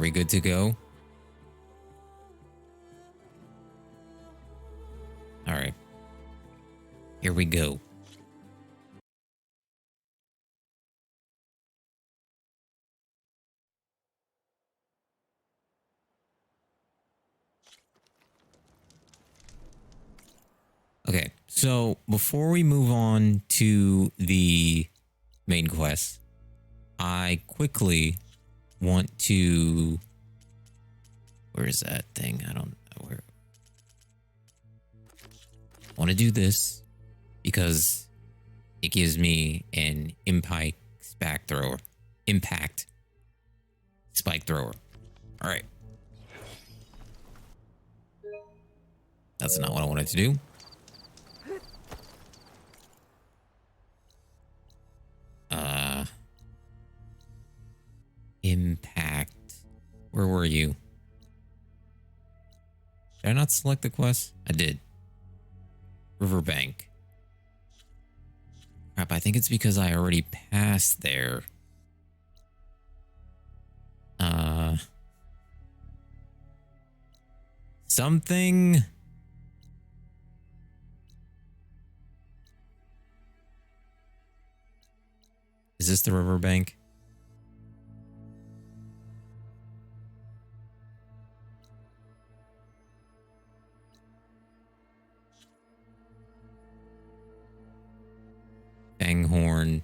we good to go? All right. Here we go. Okay, so before we move on to the main quest, I quickly want to... Where is that thing? I don't know where. I want to do this because it gives me an impact spike thrower. Impact spike thrower. All right. That's not what I wanted to do. Impact. Where were you? Did I not select the quest? I did. Riverbank. Crap, I think it's because I already passed there. Something. Is this the riverbank? Fanghorn.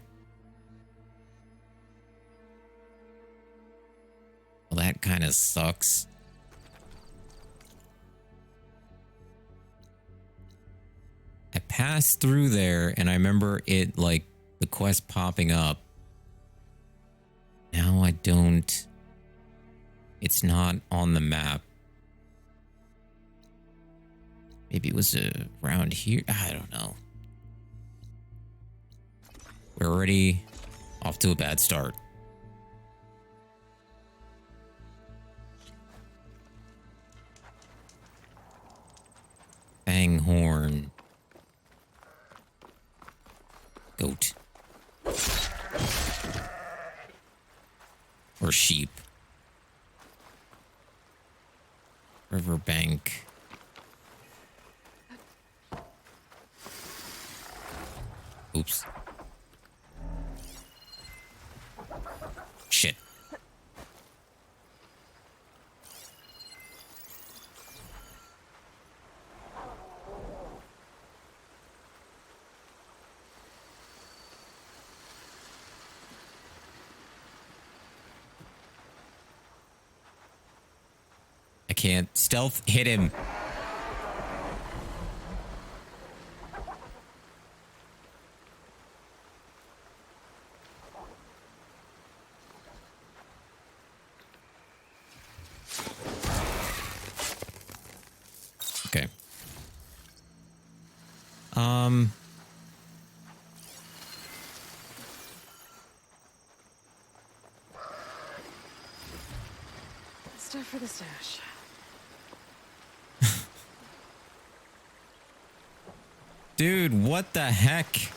Well, that kind of sucks. I passed through there and I remember it, like, the quest popping up. Now I don't... It's not on the map. Maybe it was around here. I don't know. We're already off to a bad start. Fanghorn. Goat. Or sheep. Riverbank. Oops. Shit. I can't stealth hit him. Okay. Stuff for the stash. Dude, what the heck?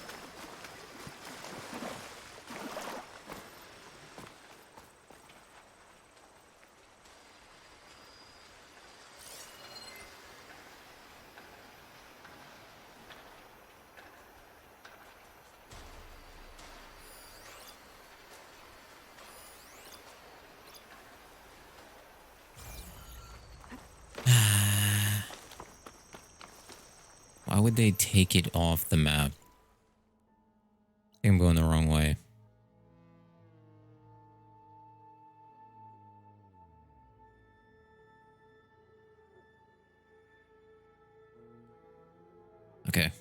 Why would they take it off the map? I think I'm going the wrong way. Okay.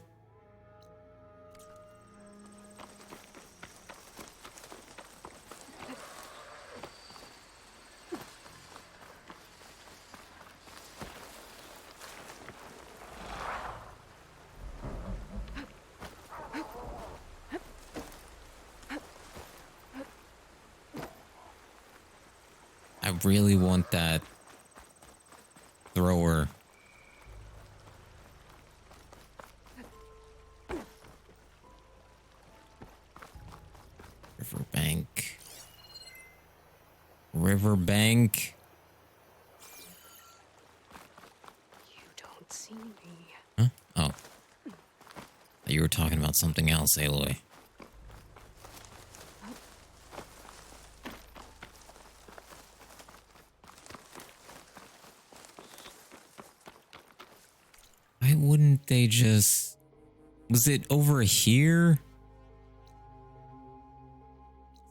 I really want that thrower. Riverbank. Riverbank. me. Huh? Oh. You were talking about something else, Aloy. Why wouldn't they just... Was it over here?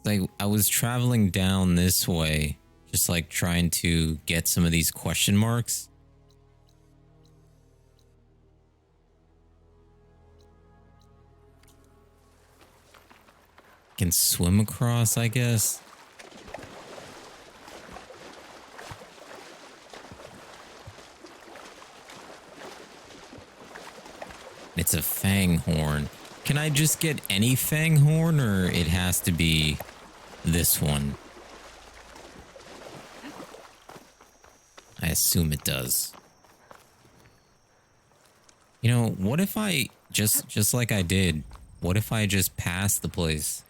Like, I was traveling down this way, just like trying to get some of these question marks. Can swim across, I guess. It's a fang horn. Can I just get any fang horn, or it has to be this one? I assume it does. You know, what if I just like I did, what if I just passed the place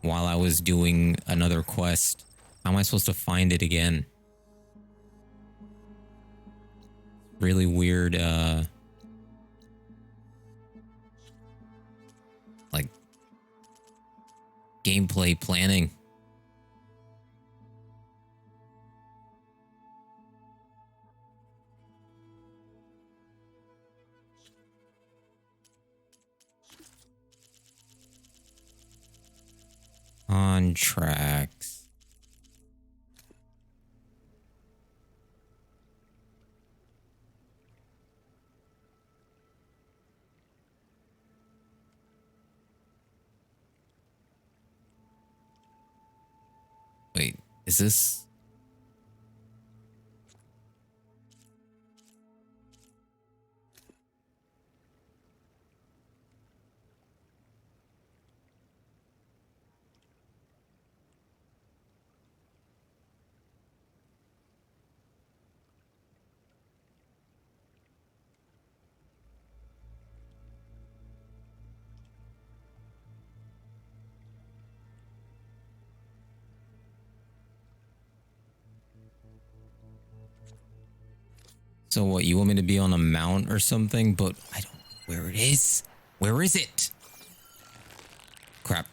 while I was doing another quest? How am I supposed to find it again? Really weird, like gameplay planning. On tracks. Wait, is this... So what, you want me to be on a mount or something? But I don't know where it is. Where is it? Crap.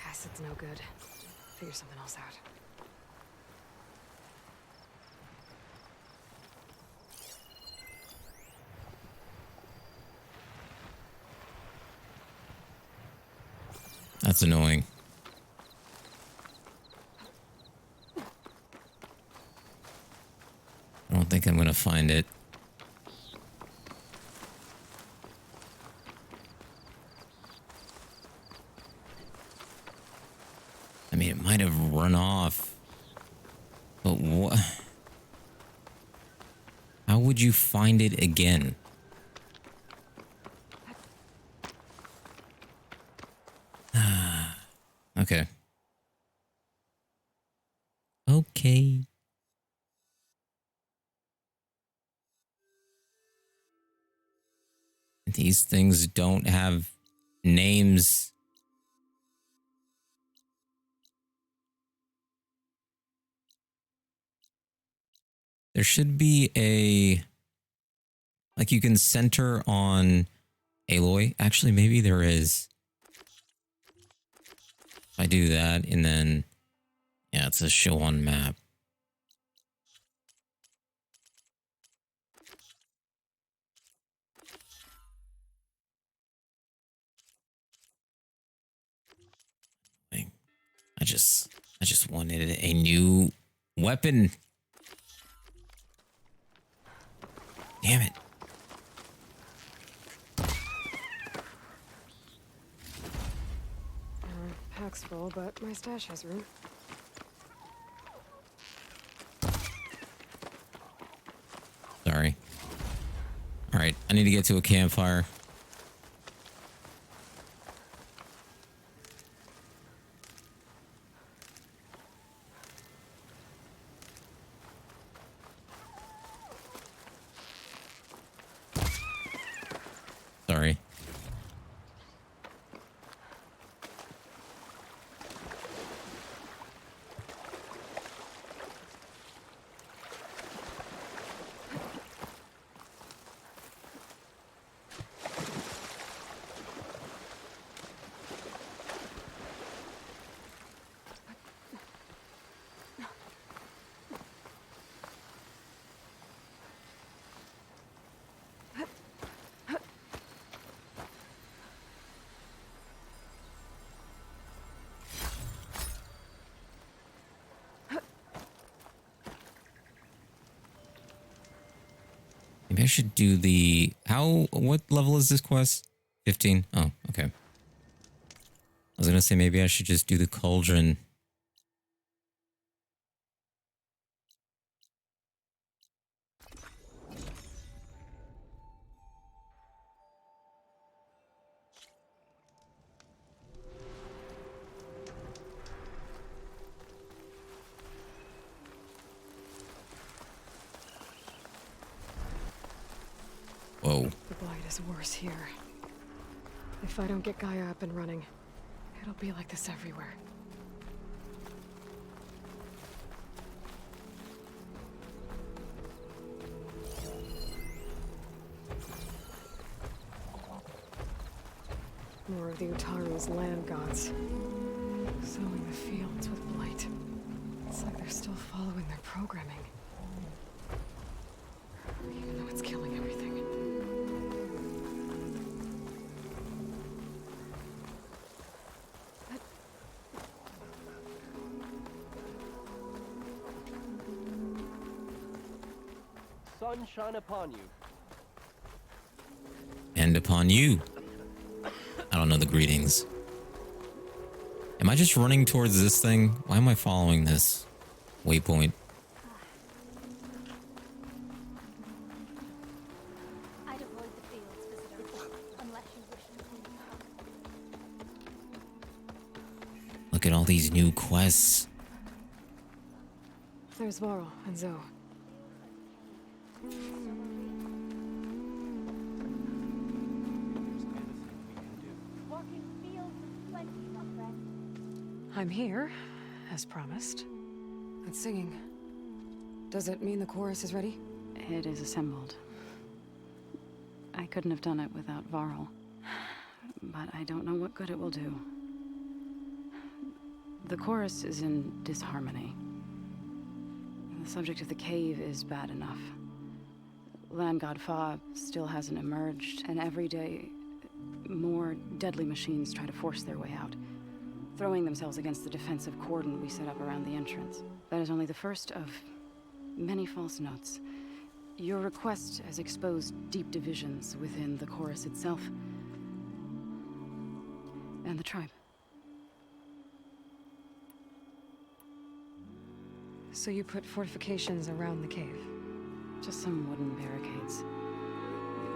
Acid's no good. Figure something else out. That's annoying. I don't think I'm gonna find it. I mean, it might have run off. But what? How would you find it again? Okay. Okay. These things don't have names. There should be a... Like, you can center on Aloy. Actually, maybe there is. If I do that, and then... Yeah, it's a show on map. I just wanted a new weapon. Damn it. How looks full, but my stash has room. Sorry. All right, I need to get to a campfire. Sorry. Maybe I should do the... What level is this quest? 15? Oh, okay. I was gonna say maybe I should just do the cauldron. Whoa. The blight is worse here. If I don't get Gaia up and running, it'll be like this everywhere. More of the Utaru's land gods. Sowing the fields with blight. It's like they're still following their programming. Even though it's killing everything. Sun shine upon you. And upon you. I don't know the greetings. Am I just running towards this thing? Why am I following this waypoint? I'd avoid the fields, visitor, unless you wish to see me. Look at all these new quests. There's Varl and Zoe. Walking fields of plenty, my friend. I'm here, as promised. That's singing. Does it mean the chorus is ready? It is assembled. I couldn't have done it without Varl. But I don't know what good it will do. The chorus is in disharmony. The subject of the cave is bad enough. Land God Fa still hasn't emerged, and every day, more deadly machines try to force their way out, throwing themselves against the defensive cordon we set up around the entrance. That is only the first of many false notes. Your request has exposed deep divisions within the chorus itself and the tribe. So you put fortifications around the cave? Just some wooden barricades.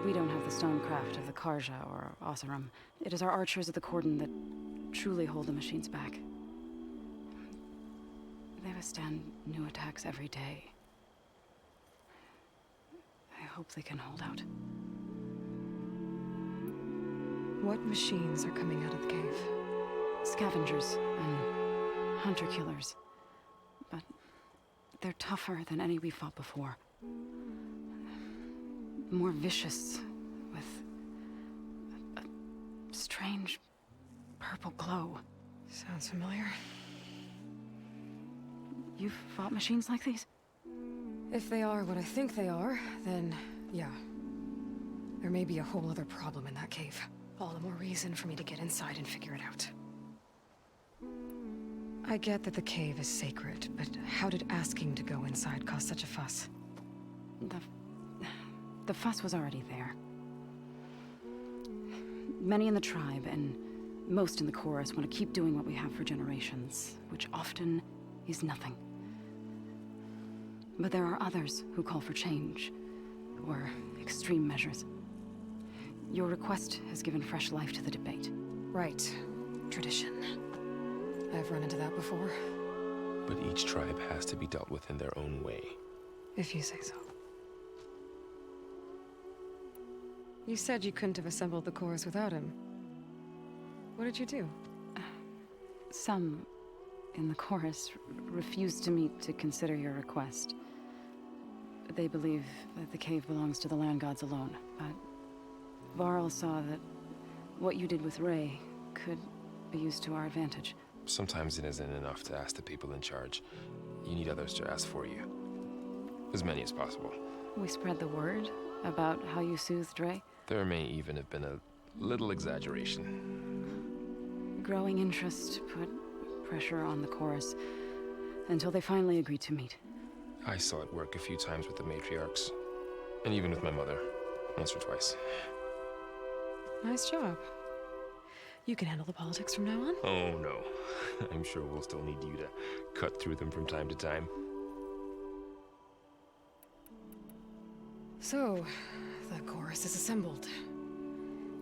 We don't have the stonecraft of the Karja or Oseram. It is our archers of the cordon that truly hold the machines back. They withstand new attacks every day. I hope they can hold out. What machines are coming out of the cave? Scavengers and hunter-killers. But they're tougher than any we fought before. More vicious, with a strange purple glow. Sounds familiar. You've fought machines like these? If they are what I think they are, then yeah. There may be a whole other problem in that cave. All the more reason for me to get inside and figure it out. I get that the cave is sacred, but how did asking to go inside cause such a fuss? The fuss was already there. Many in the tribe, and Most in the chorus want to keep doing what we have for generations, which often is nothing. But there are others who call for change, or extreme measures. Your request has given fresh life to the debate. Right. Tradition. I've run into that before. But each tribe has to be dealt with in their own way. If you say so. You said you couldn't have assembled the chorus without him. What did you do? Some in the chorus refused to meet to consider your request. They believe that the cave belongs to the land gods alone, but Varl saw that what you did with Ray could be used to our advantage. Sometimes it isn't enough to ask the people in charge. You need others to ask for you. As many as possible. We spread the word about how you soothed Ray. There may even have been a little exaggeration. Growing interest put pressure on the chorus until they finally agreed to meet. I saw it work a few times with the matriarchs. And even with my mother. Once or twice. Nice job. You can handle the politics from now on? Oh no. I'm sure we'll still need you to cut through them from time to time. So, the chorus is assembled.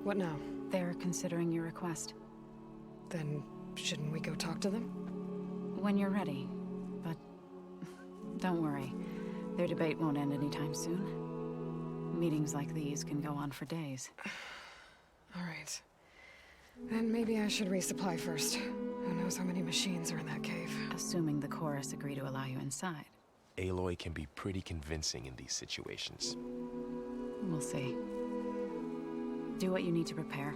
What now? They're considering your request. Then, shouldn't we go talk to them? When you're ready. But don't worry. Their debate won't end anytime soon. Meetings like these can go on for days. All right. Then maybe I should resupply first. Who knows how many machines are in that cave? Assuming the chorus agree to allow you inside. Aloy can be pretty convincing in these situations. We'll see. Do what you need to prepare.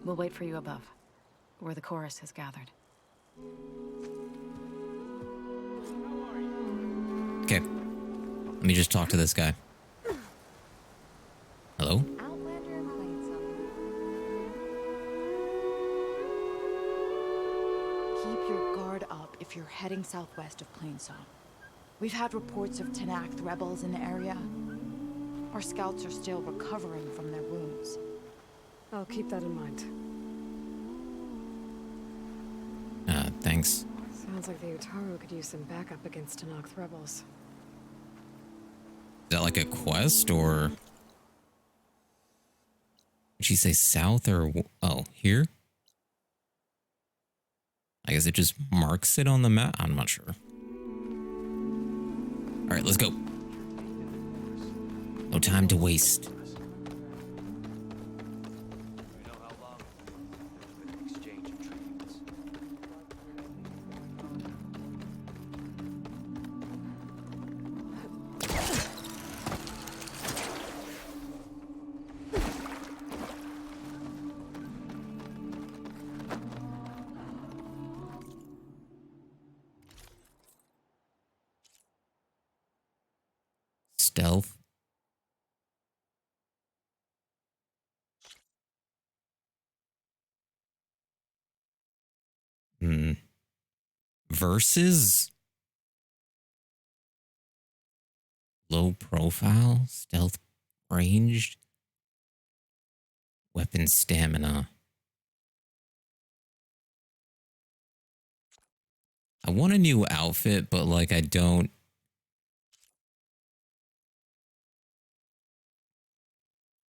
We'll wait for you above, where the chorus has gathered. Okay. Let me just talk to this guy. Hello? Outlander Plainsong. Keep your guard up if you're heading southwest of Plainsong. We've had reports of Tenakth rebels in the area. Our scouts are still recovering from their wounds. I'll keep that in mind. Thanks. Sounds like the Utaru could use some backup against Tenakth rebels. Is that like a quest, or... Did she say south or... Oh, here? I guess it just marks it on the map? I'm not sure. Alright, let's go. No time to waste. Stealth. Versus low profile, stealth, ranged, weapon stamina. I want a new outfit, but like I don't.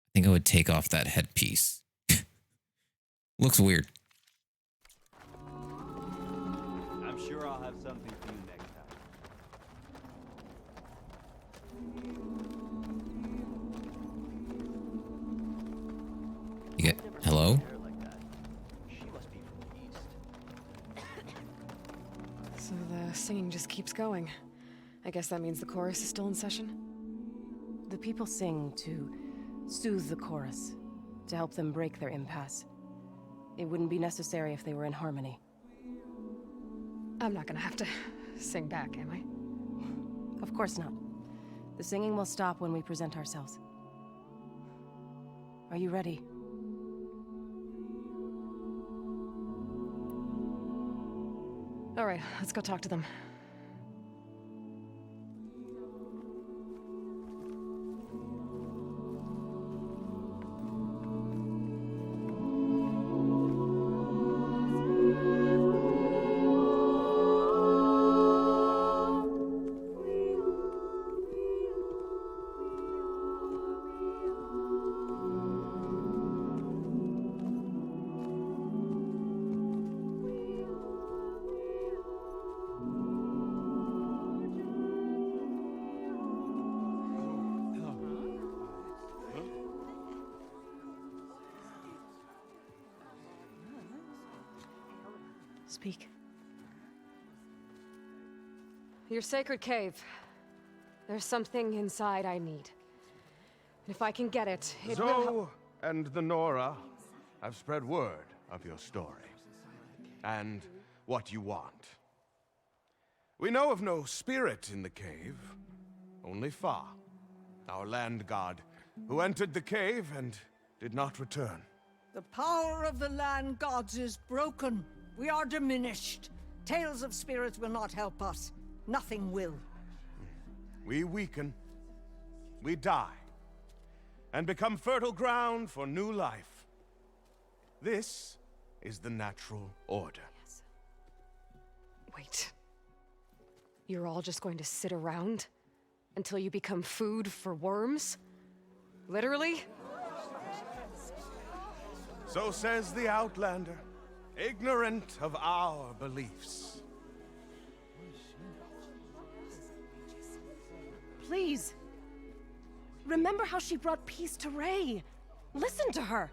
I think I would take off that headpiece. Looks weird. I'm sure I'll have something for you next time. You get hello? Hair like that. She must be from the east. So the singing just keeps going. I guess that means the chorus is still in session? The people sing to soothe the chorus, to help them break their impasse. It wouldn't be necessary if they were in harmony. I'm not gonna have to sing back, am I? Of course not. The singing will stop when we present ourselves. Are you ready? All right, let's go talk to them. Speak. Your sacred cave. There's something inside I need. And if I can get it, it will help. Zoe and the Nora have spread word of your story. And what you want. We know of no spirit in the cave. Only Fa, our land god, who entered the cave and did not return. The power of the land gods is broken. We are diminished. Tales of spirits will not help us. Nothing will. We weaken. We die. And become fertile ground for new life. This is the natural order. Wait. You're all just going to sit around until you become food for worms? Literally? So says the Outlander, ignorant of our beliefs. Please. Remember how she brought peace to Ray. Listen to her.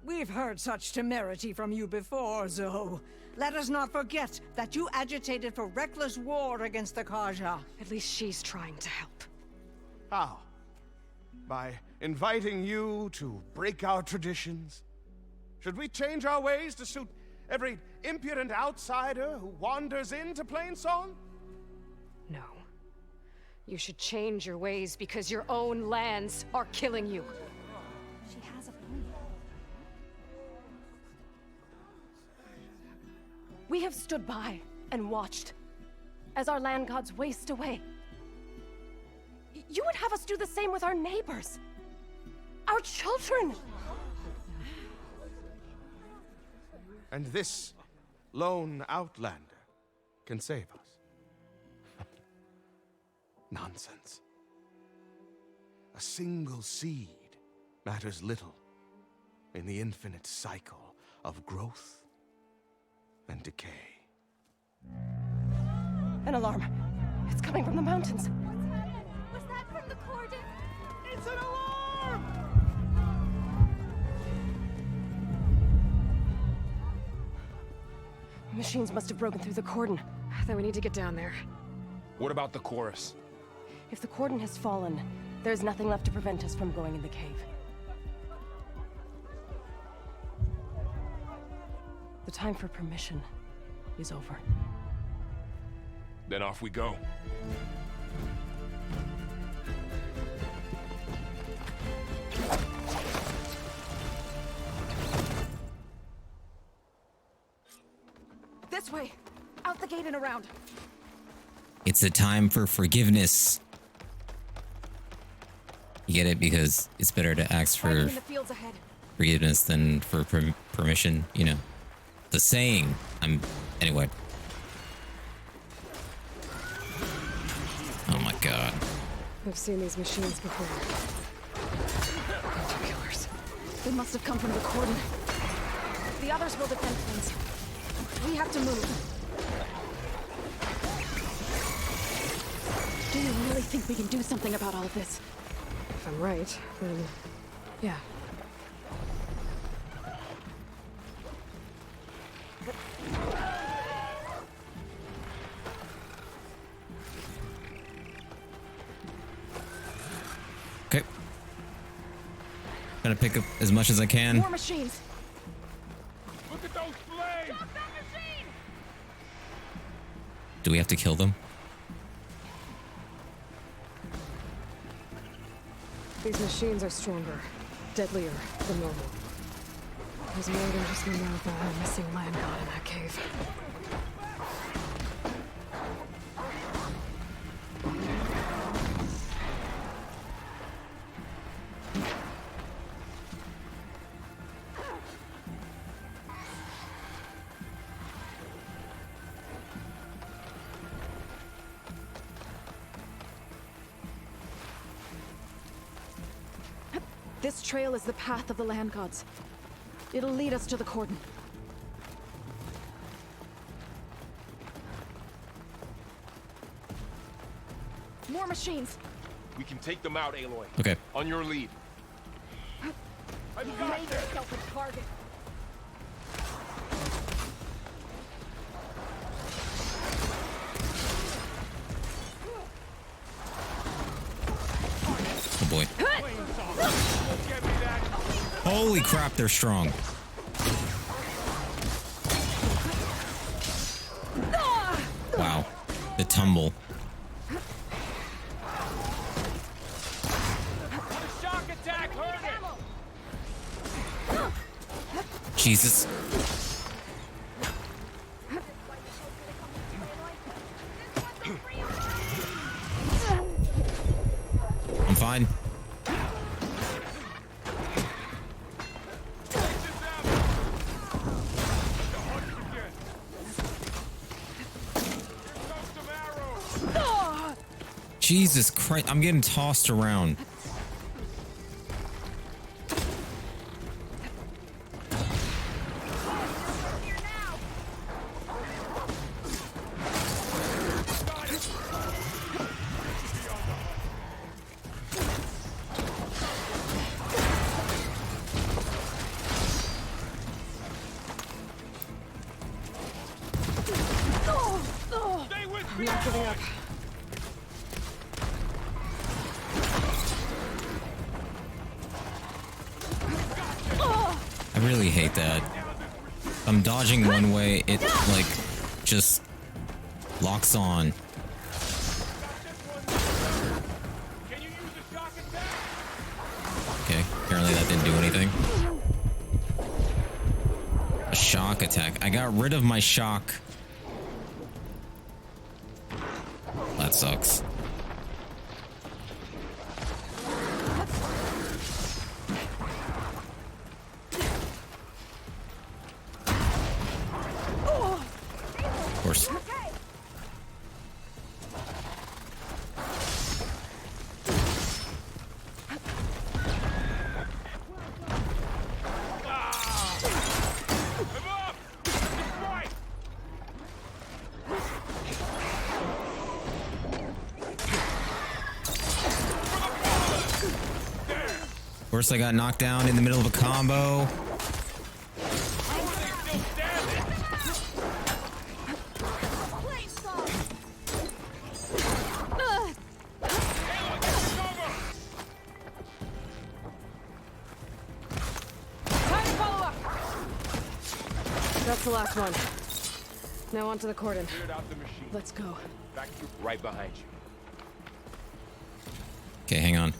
We've heard such temerity from you before, Zoe. Let us not forget that you agitated for reckless war against the Kaja. At least she's trying to help. How? By inviting you to break our traditions? Should we change our ways to suit every impudent outsider who wanders into Plainsong? No. You should change your ways because your own lands are killing you. She has a point. We have stood by and watched as our land gods waste away. You would have us do the same with our neighbors, our children. And this lone outlander can save us. Nonsense. A single seed matters little in the infinite cycle of growth and decay. An alarm. It's coming from the mountains. Was that from the cordon? It's an alarm! Machines must have broken through the cordon. Then we need to get down there. What about the chorus? If the cordon has fallen, there's nothing left to prevent us from going in the cave. The time for permission is over. Then off we go. This way! Out the gate and around! It's a time for forgiveness. You get it? Because it's better to ask for In the fields ahead. forgiveness than for permission, you know. The saying. Anyway. Oh my god. I've seen these machines before. They're killers. They must have come from the cordon. The others will defend things. We have to move. Do you really think we can do something about all of this? If I'm right, then yeah. Okay. Gonna pick up as much as I can. More machines. Look at those flames! Do we have to kill them? These machines are stronger, deadlier than normal. There's more than just Minerva and a missing land god in that cave. This trail is the path of the land gods. It'll lead us to the cordon. More machines. We can take them out, Aloy. Okay. On your lead. You've made yourself a target. Holy crap, they're strong. Wow. The tumble. Shock attack, hurt it! Jesus. I'm fine. Jesus Christ, I'm getting tossed around. I'm not giving up. I really hate that. I'm dodging one way, it like just locks on. Okay, apparently that didn't do anything. A shock attack. I got rid of my shock. That sucks. Of course. Of course, I got knocked down in the middle of a combo. That's the last one. Now onto the cordon. Let's go. Right behind you. Okay, hang on.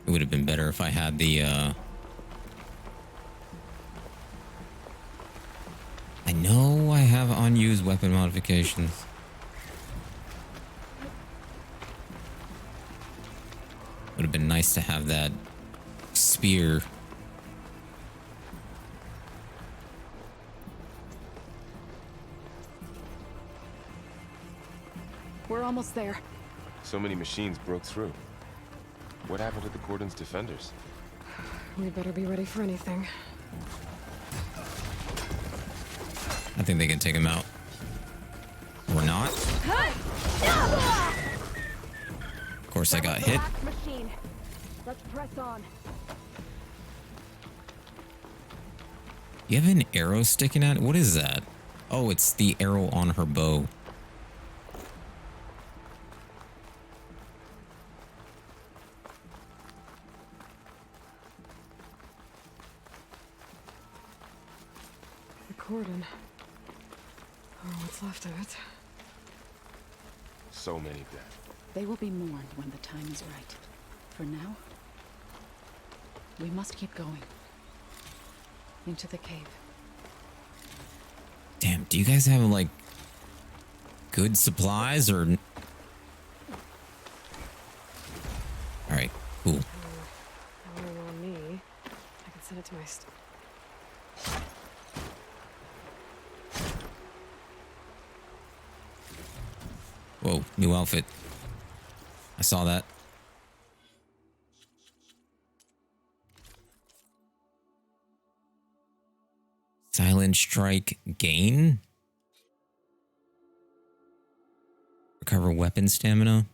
It would have been better if I had the, I know I have unused weapon modifications. Would have been nice to have that spear. We're almost there. So many machines broke through. What happened to the Cordon's defenders? We better be ready for anything. I think they can take him out. Or not. Of course, I got hit. Machine. Let's press on. You have an arrow sticking out? What is that? Oh, it's the arrow on her bow. The cordon. Or what's left of it. So many dead. They will be mourned when the time is right. For now, we must keep going. Into the cave. Damn, do you guys have, like, good supplies or... Alright, cool. Running on me. I can send it to my Whoa, new outfit. I saw that. Silent strike gain? Recover weapon stamina?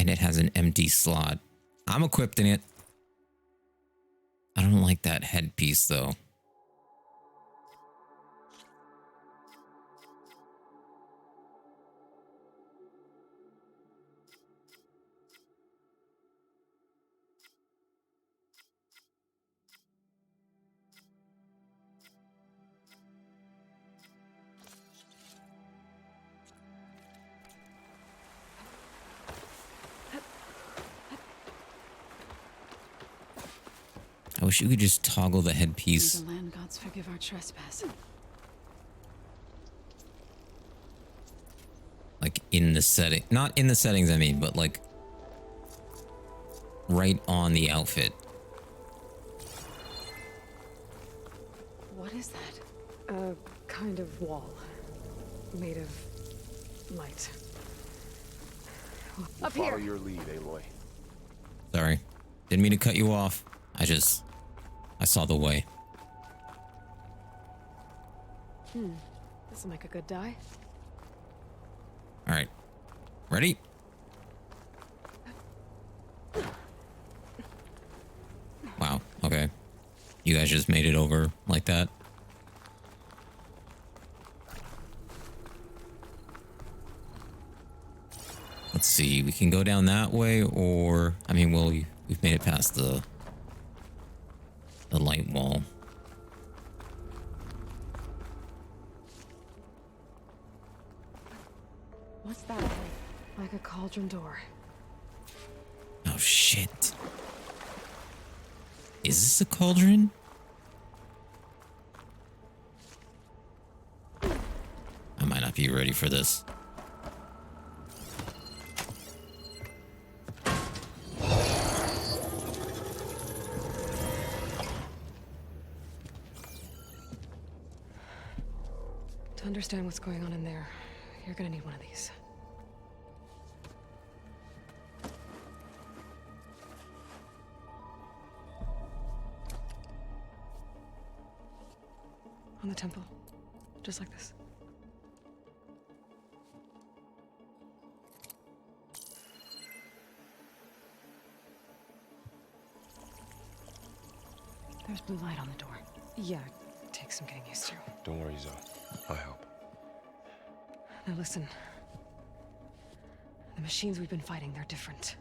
And it has an empty slot. I'm equipped in it. I don't like that headpiece though. I wish you could just toggle the headpiece. May the land gods forgive our trespass. Like in the setting, not in the settings I mean, but like right on the outfit. What is that? A kind of wall. Made of light. Up Follow here. your lead, Aloy. Sorry. Didn't mean to cut you off. I saw the way. This'll make a good die. All right. Ready? Wow. Okay. You guys just made it over like that. Let's see. We can go down that way, or I mean, well, we've made it past the light wall. What's that? Like a cauldron door. Oh shit. Is this a cauldron? I might not be ready for this. To understand what's going on in there, you're gonna need one of these. On the temple. Just like this. There's blue light on the door. Yeah, takes some getting used to. Don't worry, Zoe. I'll help. Now listen. The machines we've been fighting, they're different.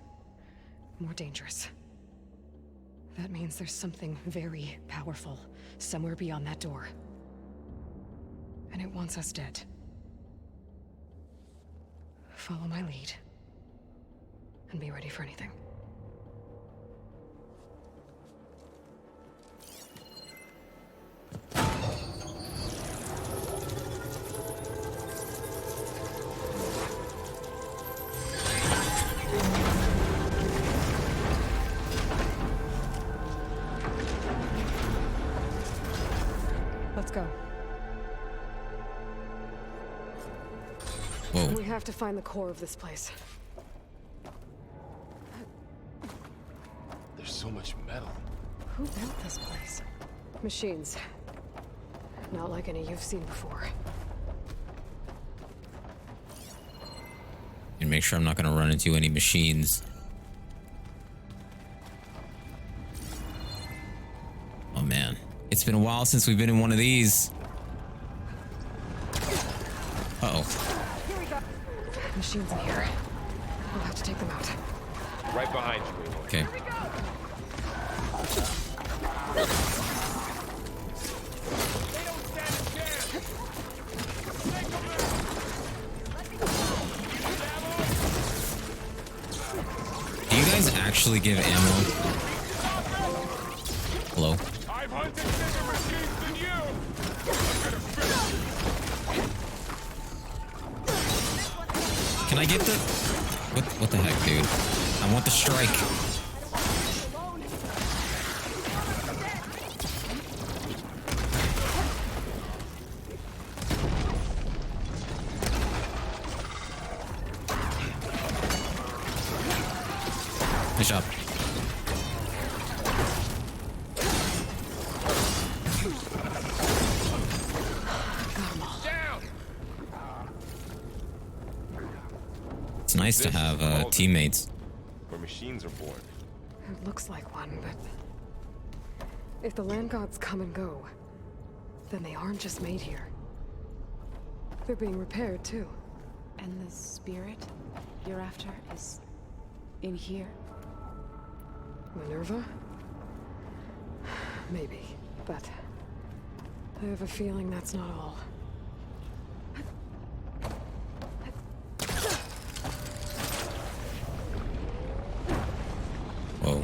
More dangerous. That means there's something very powerful somewhere beyond that door. And it wants us dead. Follow my lead. And be ready for anything. Let's go. Whoa. We have to find the core of this place. There's so much metal. Who built this place? Machines. Not like any you've seen before. And make sure I'm not going to run into any machines. Oh man. It's been a while since we've been in one of these. Uh-oh. Machines in here. We'll have to take them out. Right behind you, Aloy. Okay. Do you guys actually give ammo? Hello? I've hunted bigger machines than you! Can I get the... What the heck, dude? I want the strike. Nice job. It's nice to have teammates. machines are born. It looks like one, but... if the land gods come and go, then they aren't just made here. They're being repaired, too. And the spirit you're after is in here? Minerva? Maybe, but I have a feeling that's not all. Whoa.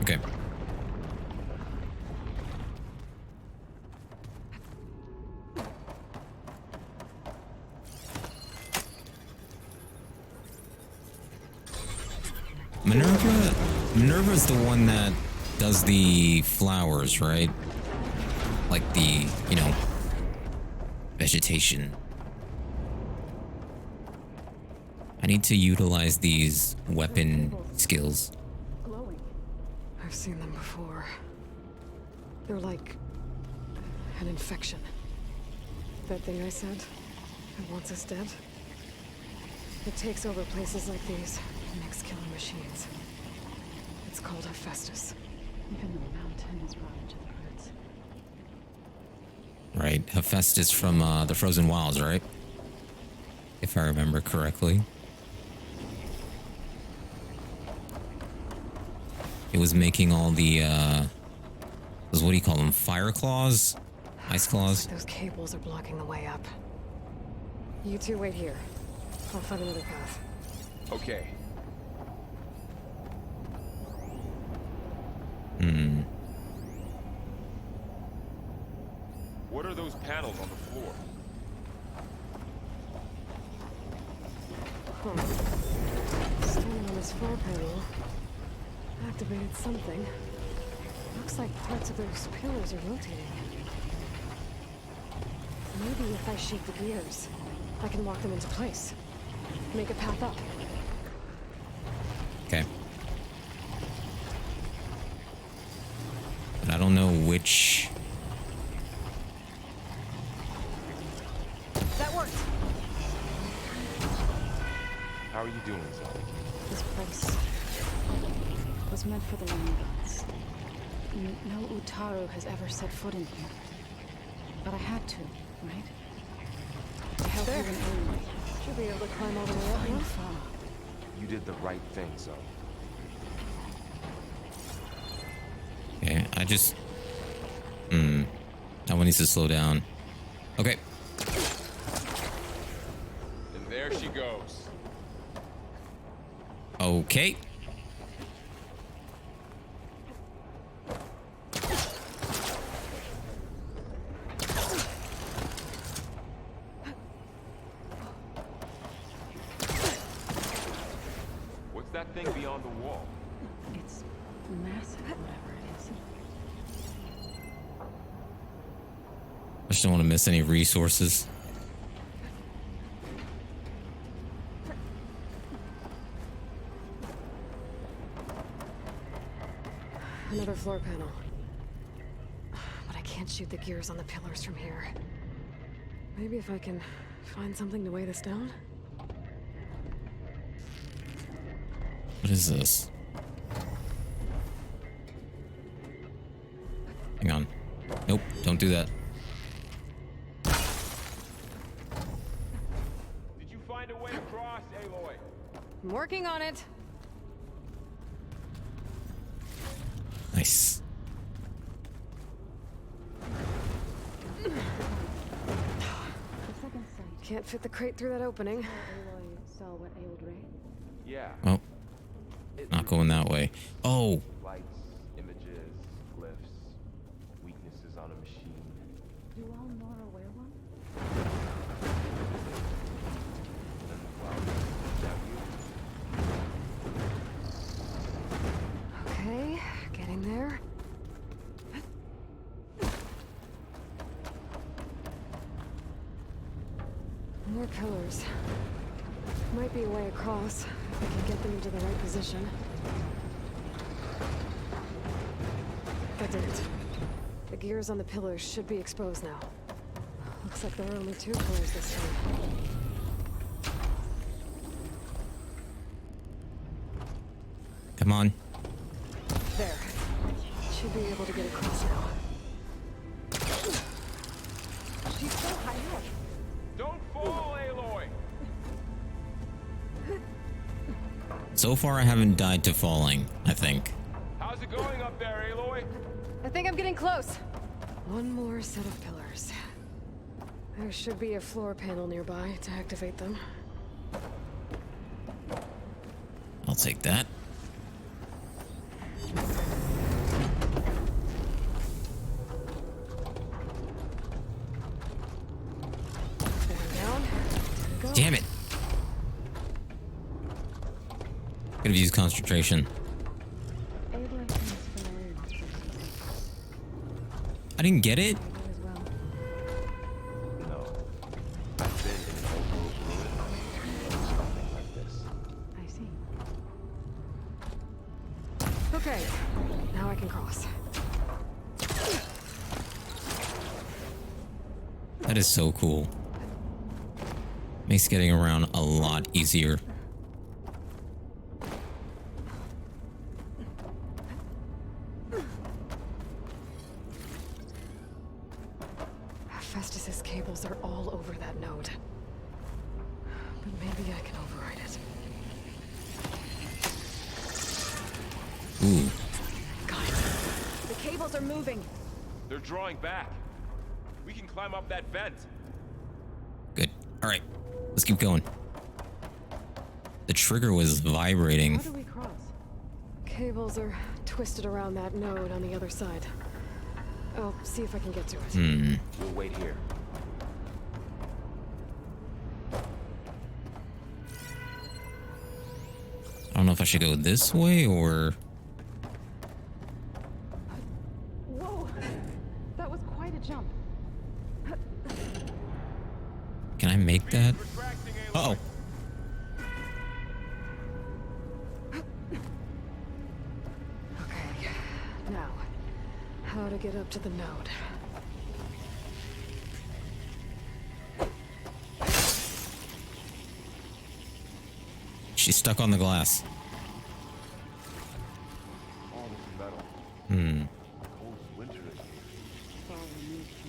Okay. Minerva's the one that does the flowers, right? Like the, you know, vegetation. I need to utilize these weapon skills. Glowing. I've seen them before. They're like an infection. That thing I said, it wants us dead. It takes over places like these and makes killing machines. It's called Hephaestus. Even the mountain is rotten to the roots. Right, Hephaestus from the Frozen Wilds, right? If I remember correctly. It was making all the, those, what do you call them? Fire claws? Ice claws? Those cables are blocking the way up. You two wait here. I'll find another path. Okay. What are those panels on the floor? Standing on this floor panel activated something. Looks like parts of those pillars are rotating. Maybe if I shake the gears, I can lock them into place. Make a path up. Okay. But I don't know which... That worked! How are you doing, Zoe? This place was meant for the land gods. No Utaru has ever set foot in here. But I had to, right? To help you in any way. Should be able to climb all the way up Climb now. far. You did the right thing, Zoe. Okay, I just... that one needs to slow down. Okay. And there she goes. Okay. What's that thing beyond the wall? It's massive, whatever it is. I just don't want to miss any resources. Another floor panel. But I can't shoot the gears on the pillars from here. Maybe if I can find something to weigh this down? What is this? Hang on. Nope, don't do that. Did you find a way across, Aloy? I'm working on it. Nice. Can't fit the crate through that opening. Aloy saw what ailed Ray. Yeah. Oh. Not going that way. Oh. Lights, images, glyphs, weaknesses on a machine. Do all Nora wear one? Okay, getting there. More pillars. Might be a way across, if I can get them into the right position. That did it. The gears on the pillars should be exposed now. Looks like there are only 2 pillars this time. Come on. There. Should be able to get across now. She's so high up. Don't fall, Aloy! So far, I haven't died to falling, I think. How's it going up there, Aloy? I think I'm getting close. One more set of pillars. There should be a floor panel nearby to activate them. I'll take that. Down. Go. Damn it. Could have used concentration. I didn't get it? No. I've been in an old rules ruin. Something like this. I see. Okay. Now I can cross. That is so cool. Makes getting around a lot easier. Festus's cables are all over that node. But maybe I can override it. Ooh. Got it. The cables are moving. They're drawing back. We can climb up that vent. Good. All right. Let's keep going. The trigger was vibrating. How do we cross? Cables are twisted around that node on the other side. I'll see if I can get to it. We'll wait here. I don't know if I should go this way or... Whoa! That was quite a jump. Can I make that? Uh-oh. Okay. Now, how to get up to the node. She's stuck on the glass. All this metal. Hmm. Cold as winter is here.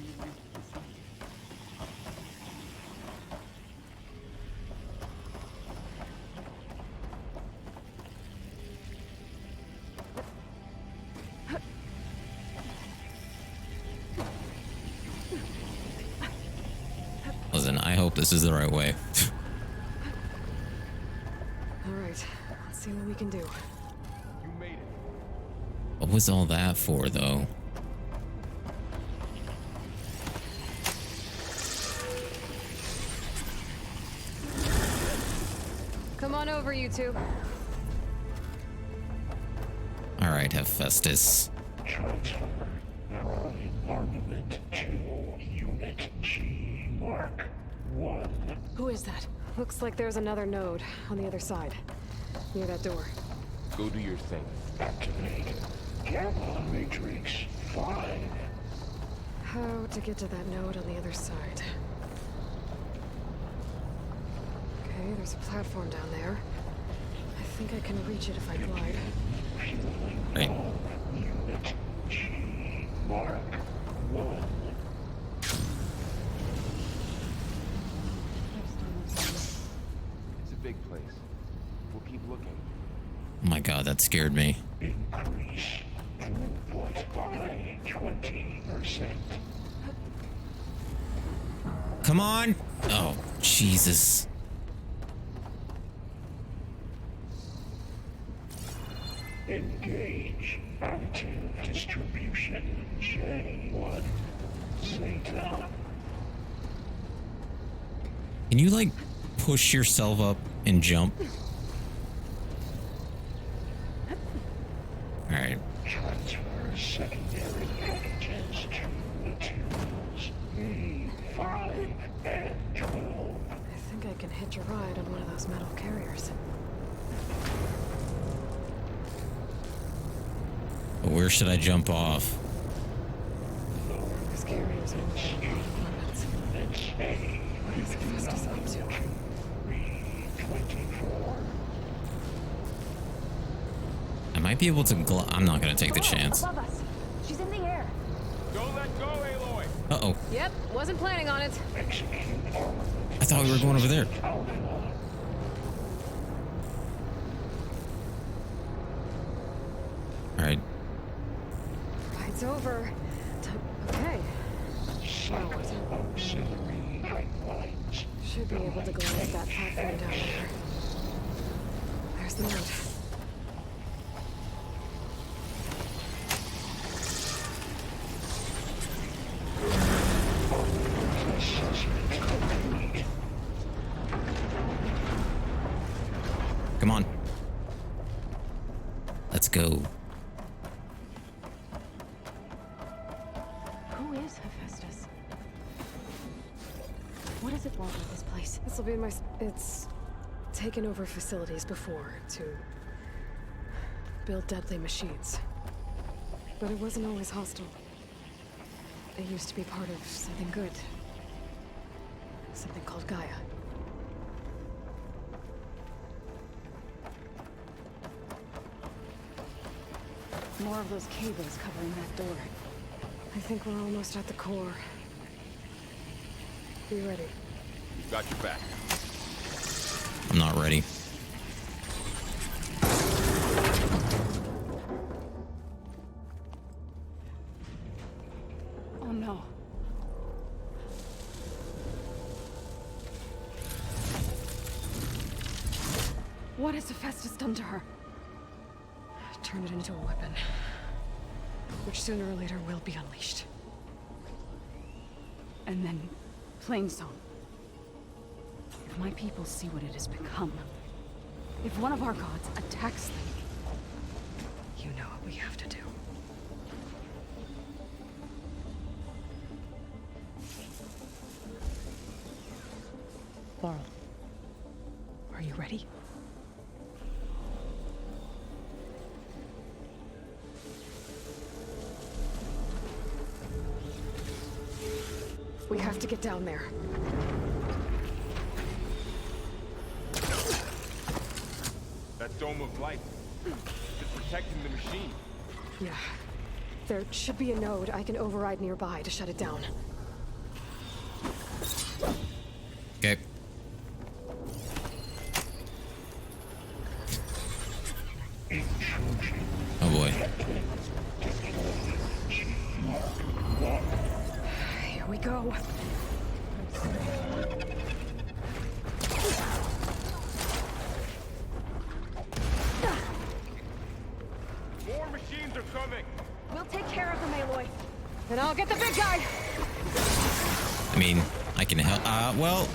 Listen, I hope this is the right way. All right. Let's see what we can do. You made it. What was all that for, though? Come on over, you two. All right, Hephaestus. Transfer armament to Unit G Mark 1. Who is that? Looks like there's another node on the other side, near that door. Go do your thing. Activate Gamma Matrix 5. How to get to that node on the other side? Okay, there's a platform down there. I think I can reach it if I glide. Right. Unit G Mark 1. It's a big place. We'll keep looking. Oh my god, that scared me. Increase throughput by 20%. Come on! Oh, Jesus. Engage active distribution J1 Zeta. Can you, like, push yourself up and jump? Alright. Transfer secondary packages to materials A5 and 12. I think I can hitch a ride on one of those metal carriers. But where should I jump off? Those carriers are moving compartments. What is Hephaestus up to? 324. might be able to I'm not gonna take the chance. Above us. She's in the air. Don't let go, Aloy! Uh-oh. Yep, wasn't planning on it. I thought we were going over there. Alright. It's over. Okay. Should be able to glide that platform down there. There's the note. Come on. Let's go. Who is Hephaestus? What does it want with this place? This will be my... It's taken over facilities before to build deadly machines. But it wasn't always hostile. It used to be part of something good. Something called Gaia. More of those cables covering that door. I think we're almost at the core. Be ready. You've got your back. I'm not ready. Oh no. What has Hephaestus done to her? Turn it into a weapon. Which sooner or later will be unleashed. And then, Plainsong. If my people see what it has become, if one of our gods attacks them, You know what we have to do. Laurel, are you ready? We have to get down there. That dome of light. It's protecting the machine. Yeah. There should be a node I can override nearby to shut it down. Okay. Oh boy. Here we go. More machines are coming. We'll take care of them, Aloy. Then I'll get the big guy! I mean, I can help. Well,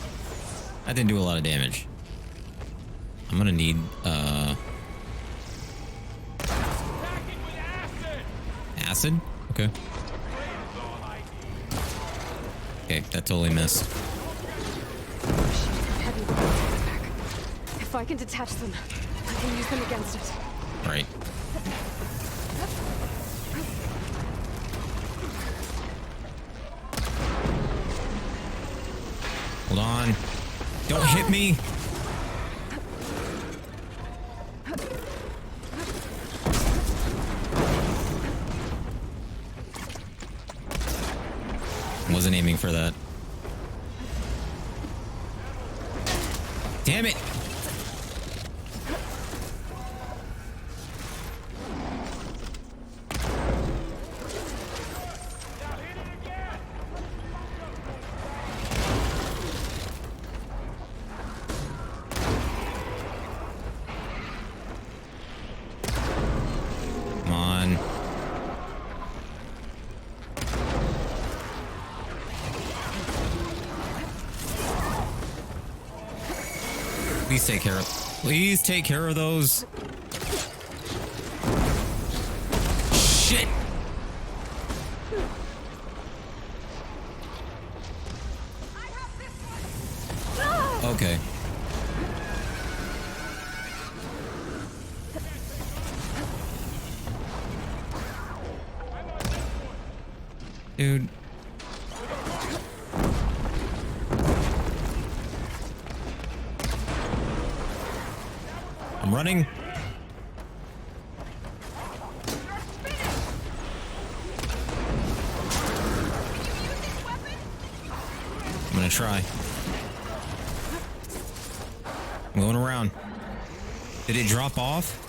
that didn't do a lot of damage. I'm gonna need, acid? Okay. Okay, that totally missed. Heavy weapons in the back. If I can detach them, I can use them against it. Right. Hold on. Don't hit me. Wasn't aiming for that. Damn it. Come on. Please take care of. Please take care of those. Shit. Okay. Dude. I'm running. gonna try. I'm going around. Did it drop off?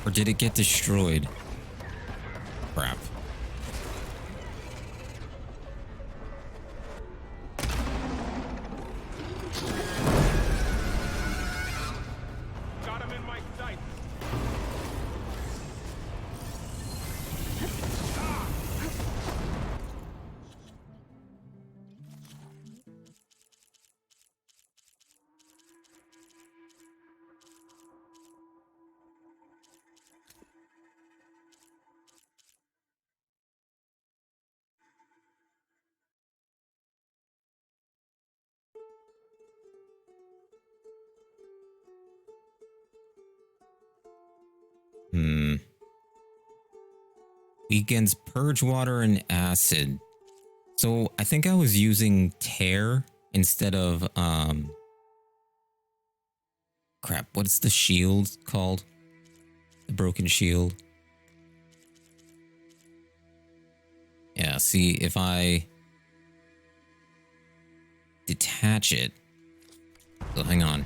Or did it get destroyed? Crap. Got him in my sight. Weekends purge water and acid. So I think I was using tear instead of crap, what's the shield called? The broken shield. Yeah, see if I detach it. So hang on.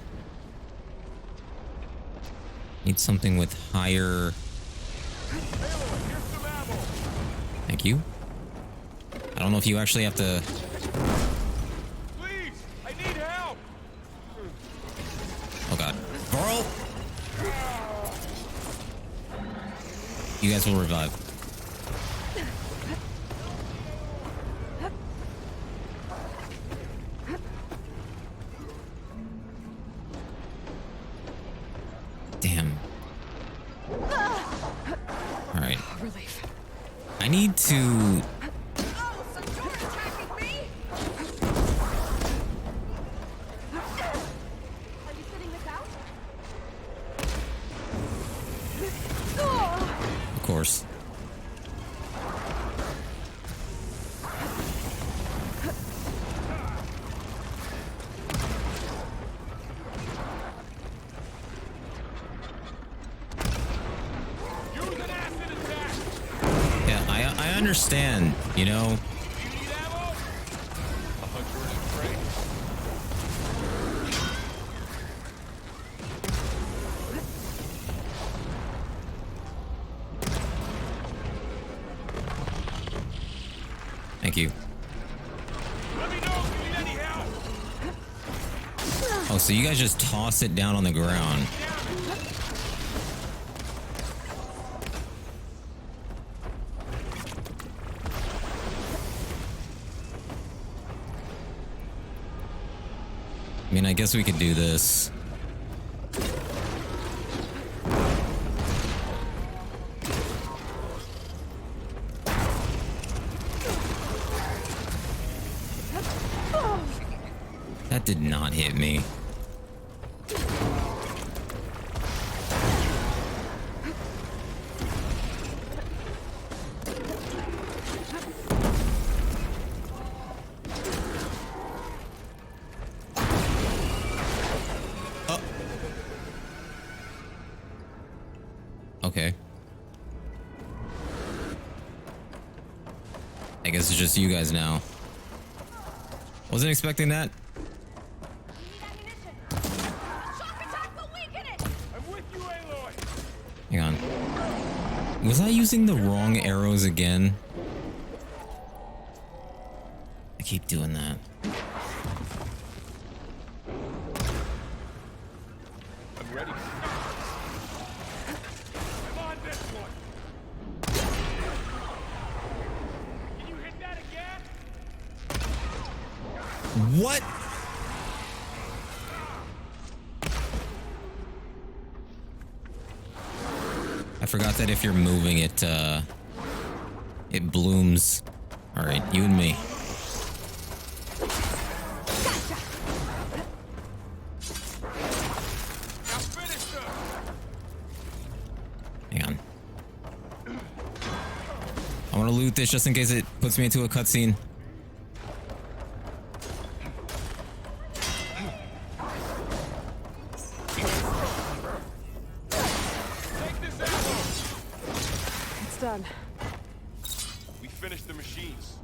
Need something with higher. Thank you. I don't know if you actually have to. Please, I need help. Oh god. Varl! You guys will revive. Damn. Alright. Relief. I need to. Of course. Yeah, I understand, you know. Thank you. Oh, so you guys just toss it down on the ground. I mean, I guess we could do this. That did not hit me. Okay. I guess it's just you guys now. Wasn't expecting that. Hang on. Was I using the wrong arrows again? I keep doing that. I'm ready. I'm on this one. Can you hit that again? What? I forgot that if you're moving it, it blooms. All right, you and me. Hang on. I want to loot this just in case it puts me into a cutscene. It's done. We finished the machines.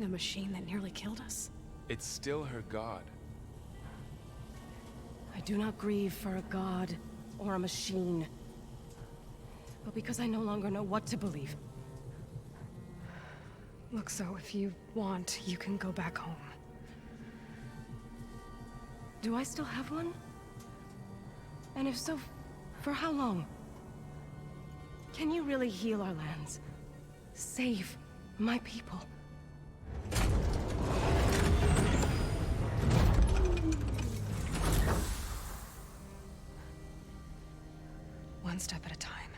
mourning a machine that nearly killed us? It's still her god. I do not grieve for a god or a machine, but because I no longer know what to believe. Look, so if you want, you can go back home. Do I still have one? And if so, for how long? Can you really heal our lands? Save my people? One step at a time.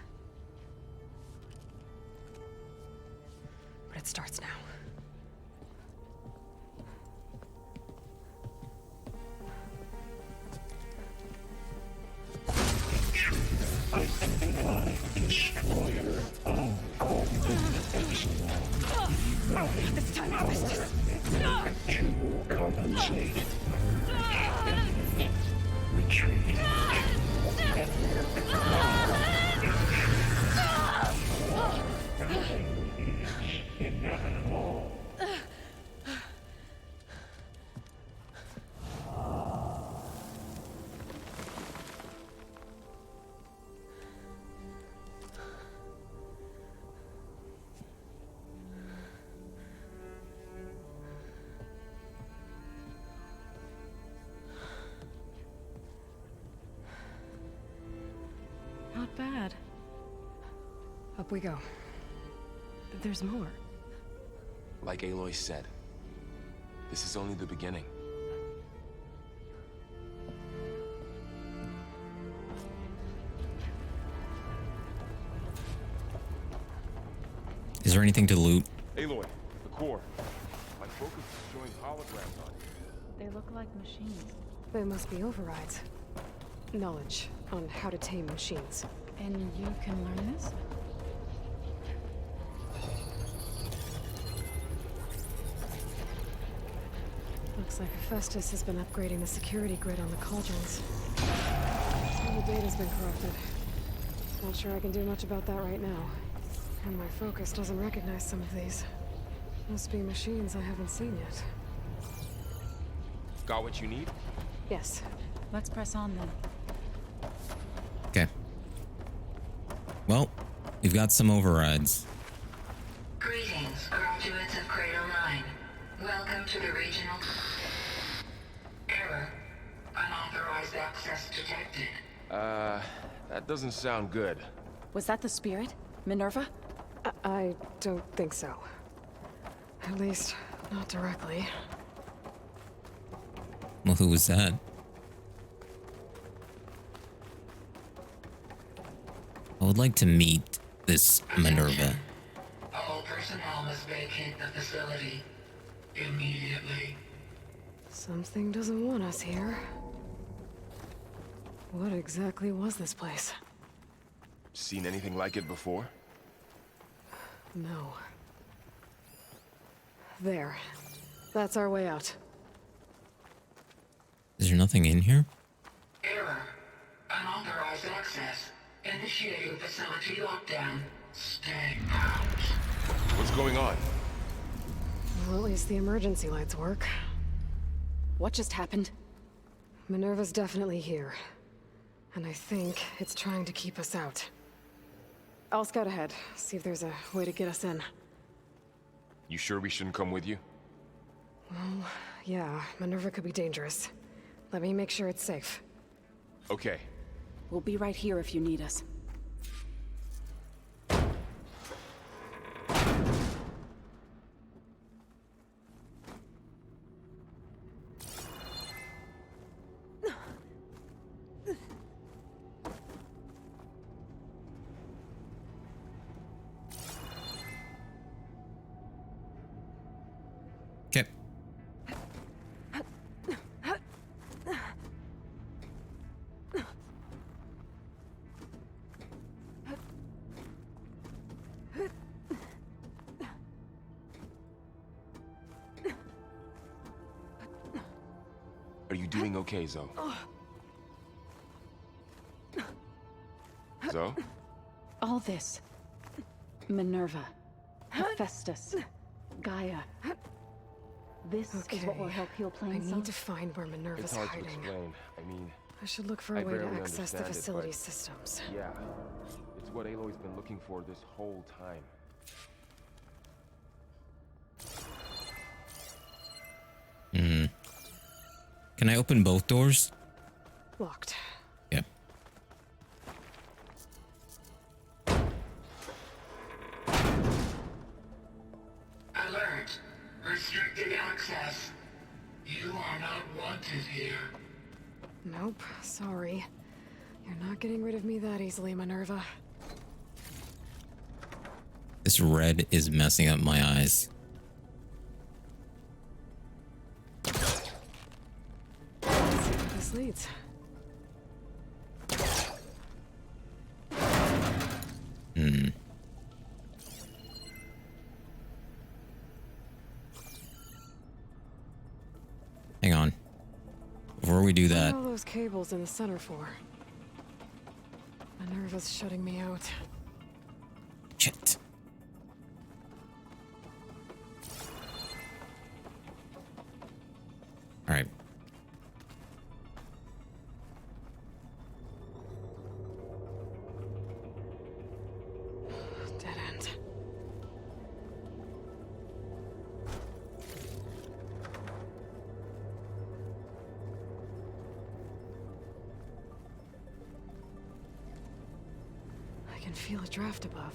But it starts now. Destroyer of all This time I missed it. to compensate. Retreat. Inevitable. Not bad. Up we go. There's more. Like Aloy said, this is only the beginning. Is there anything to loot? Aloy, the core. My focus is showing holograms on you. They look like machines. They must be overrides. Knowledge on how to tame machines. And you can learn this? Looks like Hephaestus has been upgrading the security grid on the cauldrons. Some of the data's been corrupted. Not sure I can do much about that right now. And my focus doesn't recognize some of these. Must be machines I haven't seen yet. Got what you need? Yes. Let's press on then. Okay. Well, we've got some overrides. Greetings, graduates of Cradle 9. Welcome to the regional... Error. Unauthorized access detected. That doesn't sound good. Was that the spirit? Minerva? I don't think so. At least, not directly. Well, who was that? I would like to meet this Minerva. All personnel must vacate the facility immediately. Something doesn't want us here. What exactly was this place? Seen anything like it before? No. There. That's our way out. Is there nothing in here? Error. Unauthorized access. Initiating facility lockdown. Stay out. What's going on? Well, at least the emergency lights work. What just happened? Minerva's definitely here. And I think it's trying to keep us out. I'll scout ahead, see if there's a way to get us in. You sure we shouldn't come with you? Well, yeah, Minerva could be dangerous. Let me make sure it's safe. Okay. We'll be right here if you need us. Okay. Are you doing okay, Zoe? Zoe? All this. Minerva. Hephaestus. Gaia. This is what will help heal I Plainsong. need to find where Minerva's It's hard to hiding. explain. I mean, I should look for I a way to barely access the understand it, facility but- systems. yeah. It's what Aloy's been looking for this whole time. Can I open both doors? Locked. Yep. Alert. Restricted access. You are not wanted here. Nope, sorry. You're not getting rid of me that easily, Minerva. This red is messing up my eyes. Let's see where this leads. Hang on. Before we do What that, are all those cables in the center for? Minerva's shutting me out. shit. All right. Dead end. I can feel a draft above.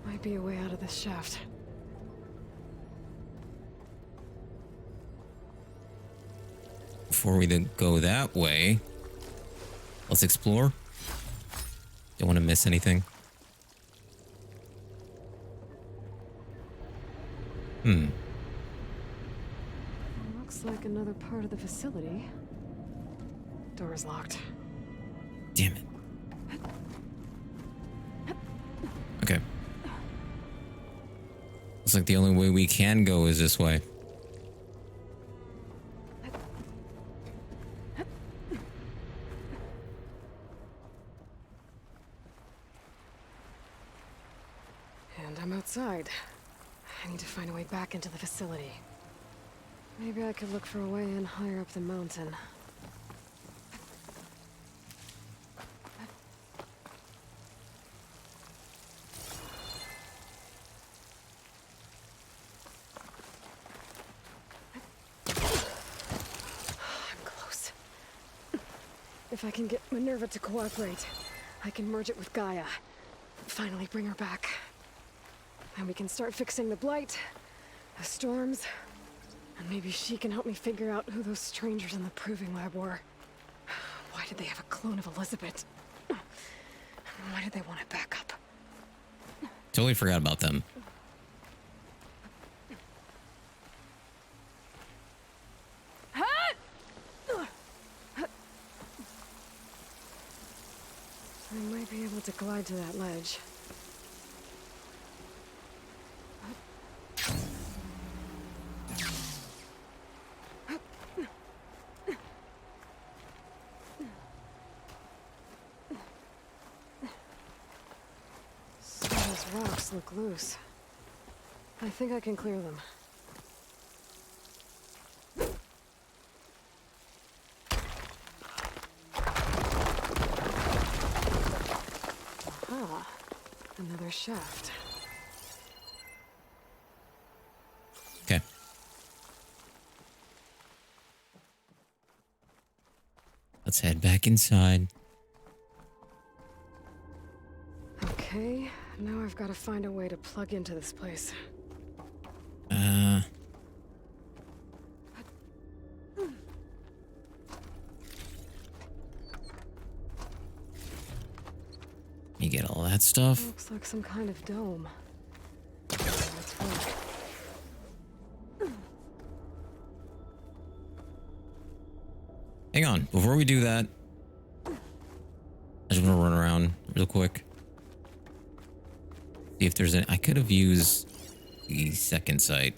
Might be a way out of this shaft. Before we then go that way, let's explore. Don't want to miss anything. Looks like another part of the facility. Door's locked. Damn it. Okay. Looks like the only way we can go is this way. And I'm outside. I need to find a way back into the facility. Maybe I could look for a way in higher up the mountain. I'm close. If I can get Minerva to cooperate, I can merge it with Gaia. Finally bring her back. And we can start fixing the blight, the storms, and maybe she can help me figure out who those strangers in the proving lab were. Why did they have a clone of Elizabeth? Why did they want it back up? Totally forgot about them. I might be able to glide to that ledge. Some of those rocks look loose. I think I can clear them. Aha, another shaft. Okay. Let's head back inside. Okay, now I've got to find a way to plug into this place. You get all that stuff. Looks like some kind of dome. Let's work. Hang on, before we do that, I just want to run around real quick. See if there's any. I could have used the second sight.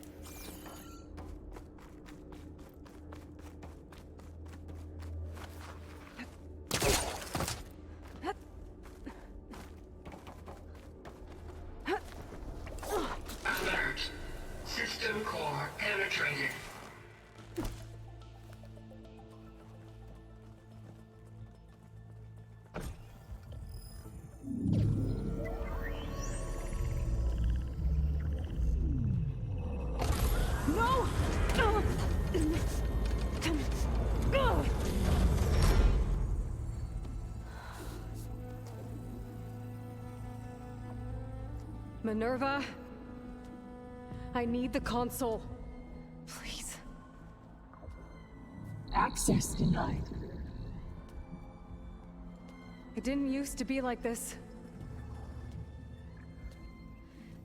Alert. System core penetrated. No! Minerva, I need the console. Please. Access denied. It didn't used to be like this.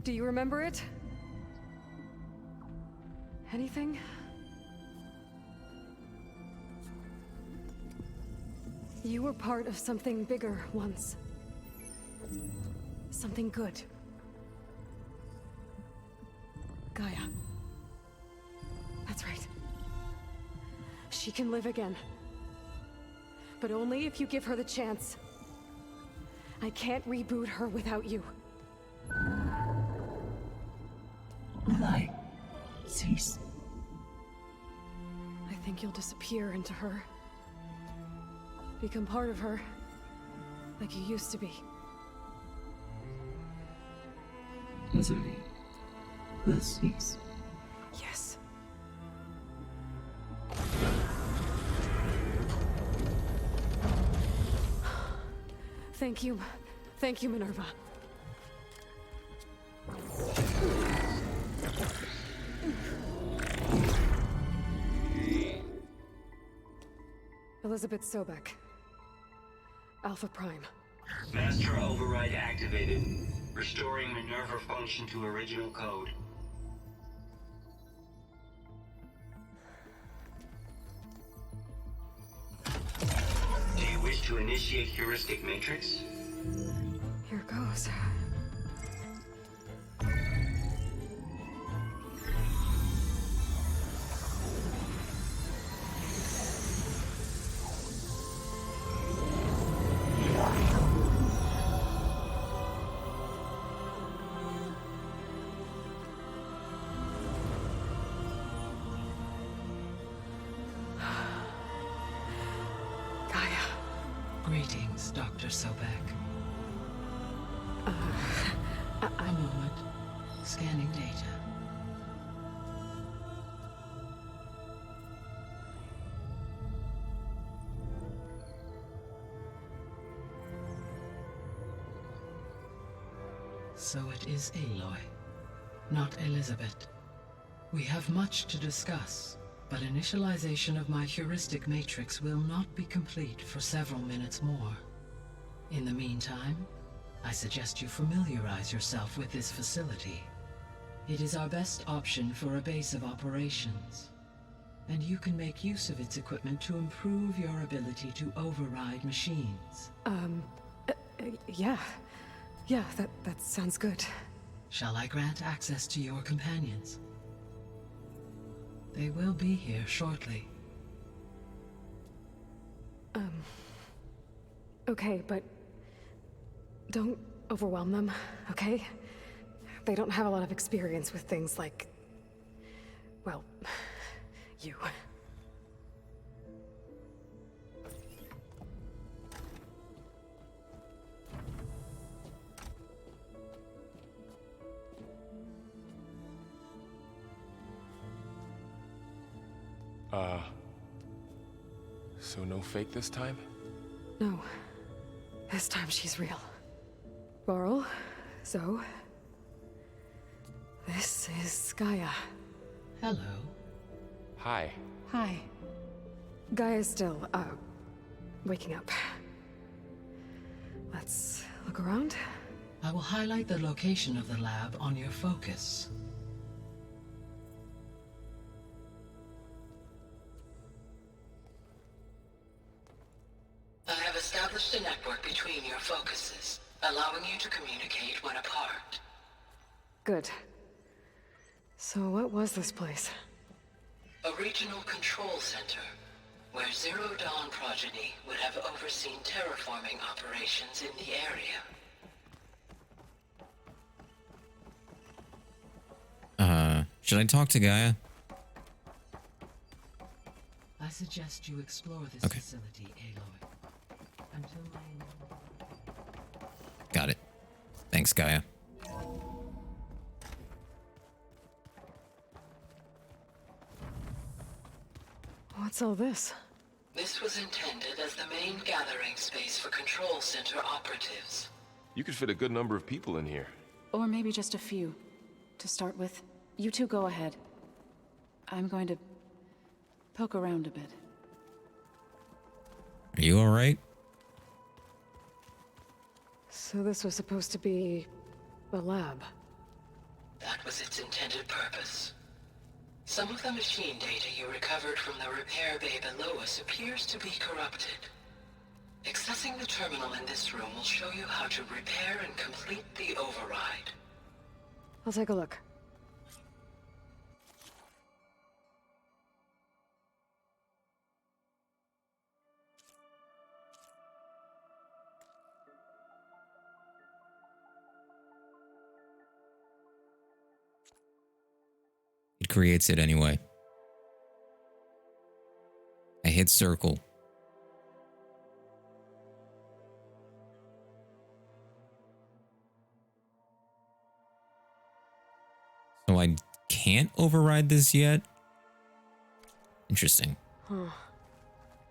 Do you remember it? Anything? You were part of something bigger once. Something good. Gaia. That's right. She can live again. But only if you give her the chance. I can't reboot her without you. Light. Cease. I think you'll disappear into her. Become part of her. Like you used to be. Desiree. Let's cease. Yes. Thank you. Thank you, Minerva. Elizabeth Sobek. Alpha Prime. Master override activated. Restoring Minerva function to original code. Do you wish to initiate heuristic matrix? Here goes. Greetings, Dr. Sobek. A moment. Scanning data. So it is Aloy, not Elizabeth. We have much to discuss, but initialization of my heuristic matrix will not be complete for several minutes more. In the meantime, I suggest you familiarize yourself with this facility. It is our best option for a base of operations, and you can make use of its equipment to improve your ability to override machines. Yeah. Yeah, that sounds good. Shall I grant access to your companions? They will be here shortly. Okay, but don't overwhelm them, okay? They don't have a lot of experience with things like, well, you. So no fake this time? No. This time she's real. Varl, Zoe. This is Gaia. Hello. Hi. Hi. Gaia's still, waking up. Let's look around. I will highlight the location of the lab on your focus. I have established a network between your focuses, allowing you to communicate when apart. Good. So what was this place? A regional control center, where Zero Dawn progeny would have overseen terraforming operations in the area. Should I talk to Gaia? suggest you explore this Okay. facility, Aloy. Until my... Got it. Thanks, Gaia. What's all this? This was intended as the main gathering space for Control Center operatives. You could fit a good number of people in here. Or maybe just a few. To start with, you two go ahead. I'm going to poke around a bit. Are you alright? So this was supposed to be a lab. That was its intended purpose. Some of the machine data you recovered from the repair bay below us appears to be corrupted. Accessing the terminal in this room will show you how to repair and complete the override. I'll take a look. It creates it anyway. I hit circle. So I can't override this yet? Interesting. Huh.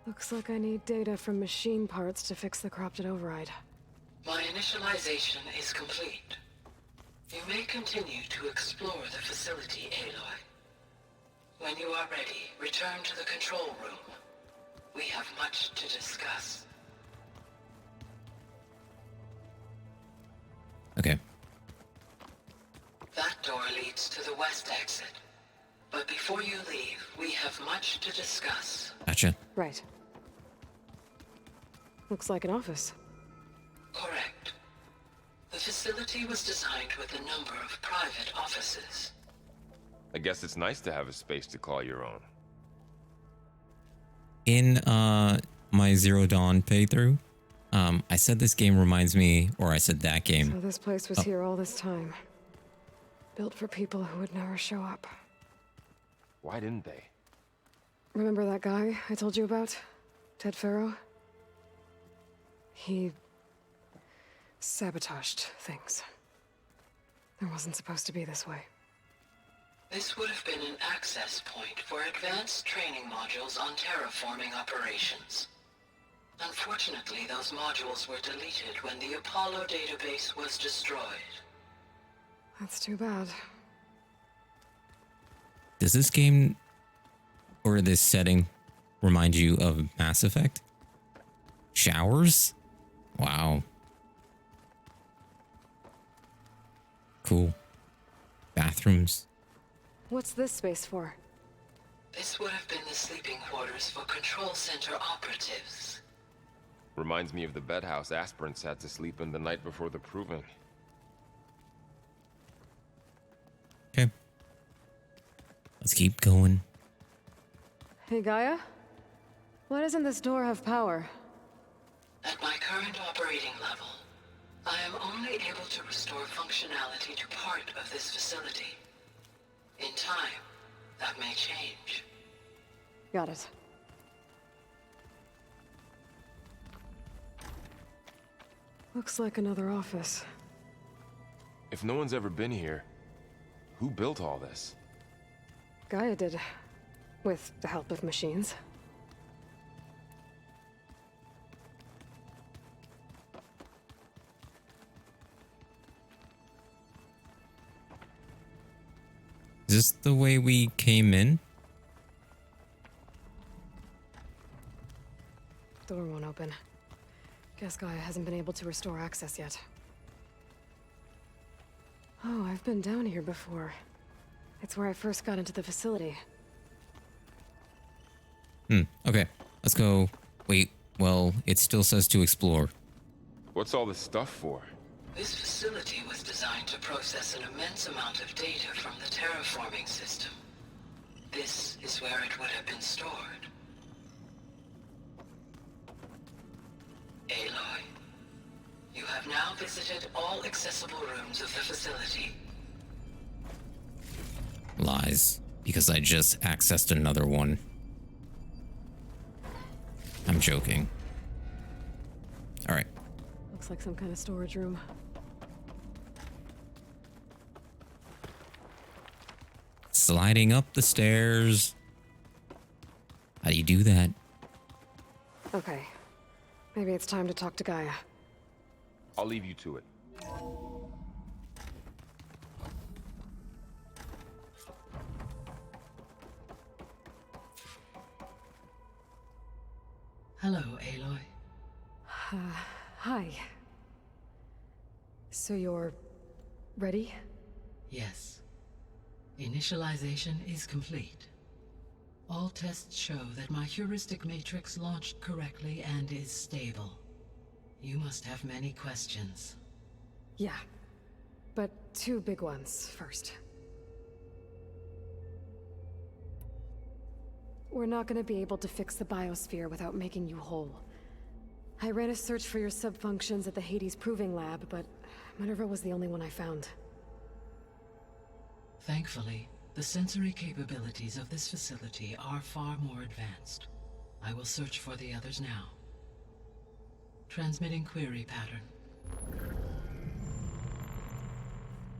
Looks like I need data from machine parts to fix the corrupted override. My initialization is complete. You may continue to explore the facility, Aloy. When you are ready, return to the control room. We have much to discuss. Okay. That door leads to the west exit. But before you leave, we have much to discuss. Gotcha. Right. Looks like an office. Correct. The facility was designed with a number of private offices. I guess it's nice to have a space to call your own. In my Zero Dawn playthrough, I said this game reminds me, or I said that game. So this place was here all this time. Built for people who would never show up. Why didn't they? Remember that guy I told you about? Ted Farrow? He sabotaged things. It wasn't supposed to be this way. This would have been an access point for advanced training modules on terraforming operations. Unfortunately, those modules were deleted when the Apollo database was destroyed. That's too bad. Does this game or this setting remind you of Mass Effect? Showers? Wow. Cool. Bathrooms. What's this space for? This would have been the sleeping quarters for Control Center operatives. Reminds me of the bedhouse aspirants had to sleep in the night before the proving. Okay. Let's keep going. Hey, Gaia? Why doesn't this door have power? At my current operating level, I am only able to restore functionality to part of this facility. In time, that may change. Got it. Looks like another office. If no one's ever been here, who built all this? Gaia did. With the help of machines. Is this the way we came in? Door won't open. Guess Gaia hasn't been able to restore access yet. Oh, I've been down here before. It's where I first got into the facility. Okay. Let's go. Wait, well, it still says to explore. What's all this stuff for? This facility was designed to process an immense amount of data from the terraforming system. This is where it would have been stored. Aloy, you have now visited all accessible rooms of the facility. Lies. Because I just accessed another one. I'm joking. All right. Looks like some kind of storage room. Sliding up the stairs. How do you do that? Okay. Maybe it's time to talk to Gaia. I'll leave you to it. Hello, Aloy. Hi. So you're... ready? Yes. Initialization is complete. All tests show that my heuristic matrix launched correctly and is stable. You must have many questions. Yeah. But 2 big ones first. We're not gonna be able to fix the biosphere without making you whole. I ran a search for your subfunctions at the Hades Proving Lab, but Minerva was the only one I found. Thankfully, the sensory capabilities of this facility are far more advanced. I will search for the others now. Transmitting query pattern.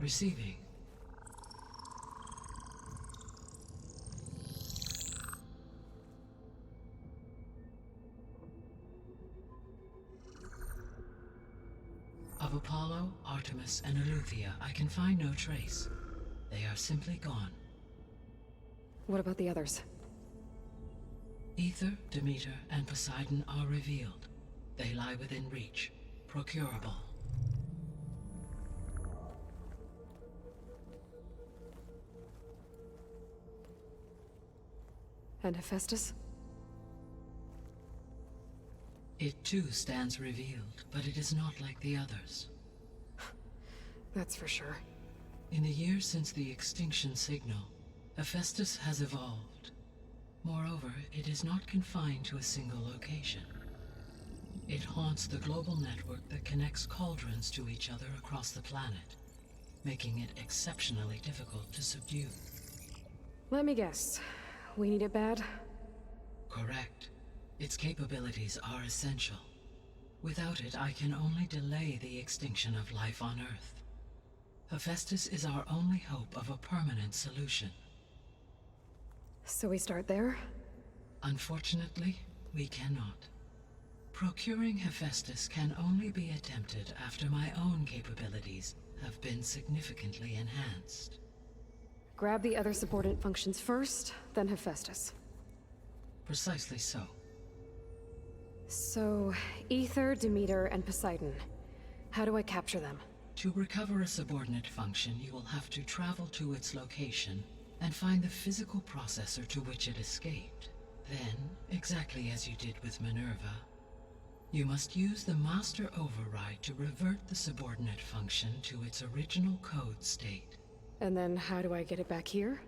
Receiving. Of Apollo, Artemis, and Eleuthia, I can find no trace. They are simply gone. What about the others? Aether, Demeter, and Poseidon are revealed. They lie within reach, procurable. And Hephaestus? It too stands revealed, but it is not like the others. That's for sure. In the years since the extinction signal, Hephaestus has evolved. Moreover, it is not confined to a single location. It haunts the global network that connects cauldrons to each other across the planet, making it exceptionally difficult to subdue. Let me guess. We need it bad? Correct. Its capabilities are essential. Without it, I can only delay the extinction of life on Earth. Hephaestus is our only hope of a permanent solution. So we start there? Unfortunately, we cannot. Procuring Hephaestus can only be attempted after my own capabilities have been significantly enhanced. Grab the other subordinate functions first, then Hephaestus. Precisely so. So, Aether, Demeter, and Poseidon. How do I capture them? To recover a subordinate function, you will have to travel to its location and find the physical processor to which it escaped. Then, exactly as you did with Minerva, you must use the master override to revert the subordinate function to its original code state. And then how do I get it back here?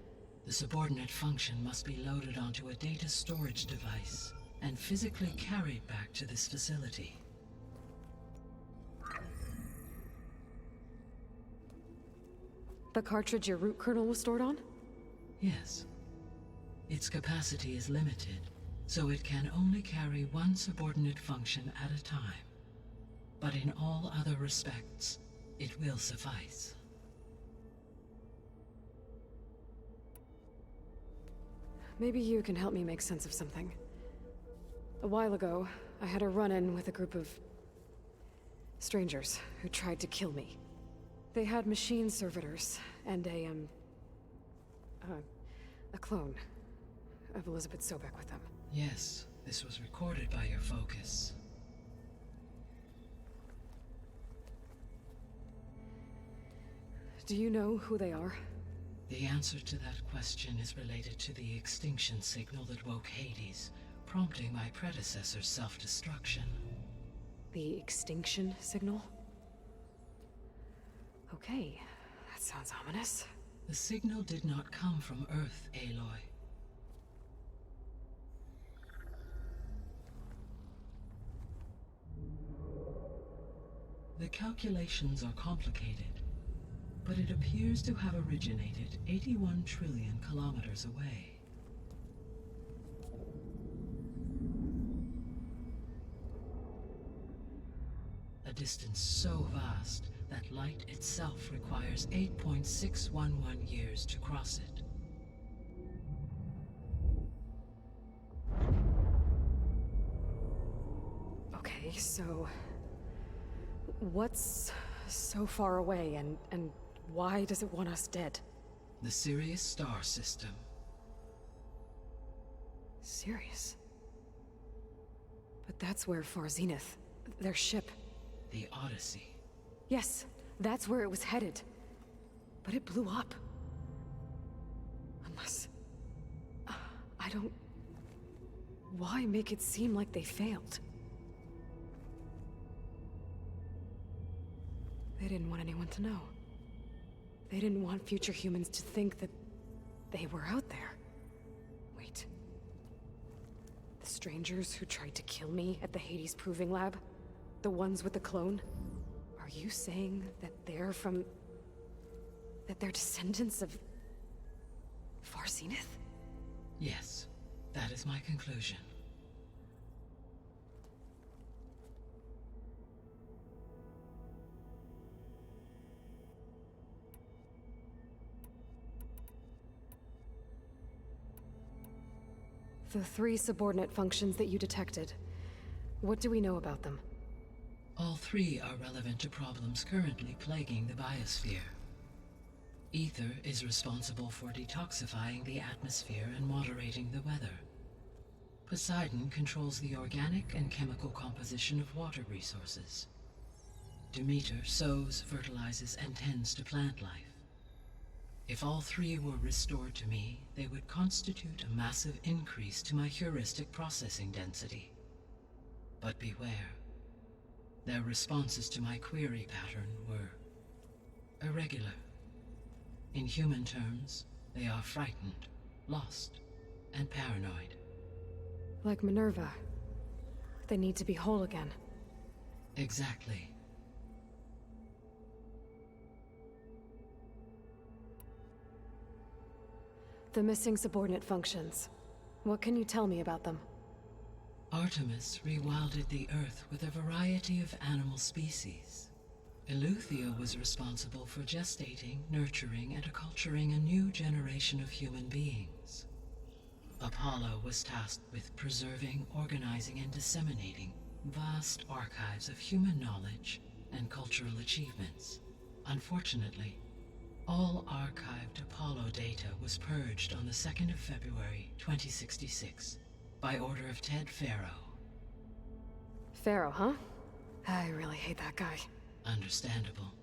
The subordinate function must be loaded onto a data storage device and physically carried back to this facility. The cartridge your root kernel was stored on? Yes. Its capacity is limited, so it can only carry one subordinate function at a time. But in all other respects, it will suffice. Maybe you can help me make sense of something. A while ago, I had a run-in with a group of strangers who tried to kill me. They had machine servitors and a clone of Elizabeth Sobek with them. Yes, this was recorded by your focus. Do you know who they are? The answer to that question is related to the extinction signal that woke Hades, prompting my predecessor's self-destruction. The extinction signal? Okay, that sounds ominous. The signal did not come from Earth, Aloy. The calculations are complicated, but it appears to have originated 81 trillion kilometers away. a distance so vast that light itself requires 8.611 years to cross it. Okay, so what's so far away and why does it want us dead? The Sirius star system. Sirius? But that's where Far Zenith, their ship. The Odyssey. Yes, that's where it was headed. But it blew up. Unless... I don't... Why make it seem like they failed? They didn't want anyone to know. They didn't want future humans to think that they were out there. Wait. The strangers who tried to kill me at the Hades Proving Lab? The ones with the clone? Are you saying that they're from... that they're descendants of... Far Zenith? Yes, that is my conclusion. The 3 subordinate functions that you detected. What do we know about them? All 3 are relevant to problems currently plaguing the biosphere. Ether is responsible for detoxifying the atmosphere and moderating the weather. Poseidon controls the organic and chemical composition of water resources. Demeter sows, fertilizes, and tends to plant life. If all 3 were restored to me, they would constitute a massive increase to my heuristic processing density. But beware. Their responses to my query pattern were irregular. In human terms, they are frightened, lost, and paranoid. Like Minerva. They need to be whole again. Exactly. The missing subordinate functions. What can you tell me about them? Artemis rewilded the Earth with a variety of animal species. Eleuthia was responsible for gestating, nurturing, and acculturating a new generation of human beings. Apollo was tasked with preserving, organizing, and disseminating vast archives of human knowledge and cultural achievements. Unfortunately, all archived Apollo data was purged on the 2nd of February, 2066, by order of Ted Faro. Faro, huh? I really hate that guy. Understandable.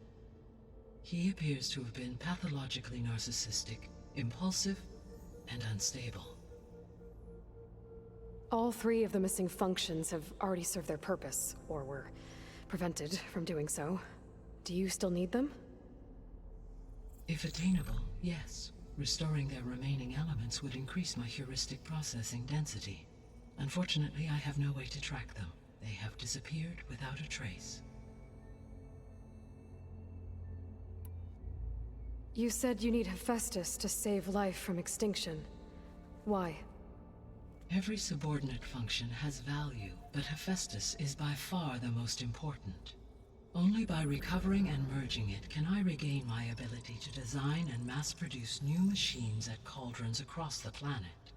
He appears to have been pathologically narcissistic, impulsive, and unstable. All 3 of the missing functions have already served their purpose, or were prevented from doing so. Do you still need them? If attainable, yes. Restoring their remaining elements would increase my heuristic processing density. Unfortunately, I have no way to track them. They have disappeared without a trace. You said you need Hephaestus to save life from extinction. Why? Every subordinate function has value, but Hephaestus is by far the most important. Only by recovering and merging it can I regain my ability to design and mass-produce new machines at cauldrons across the planet.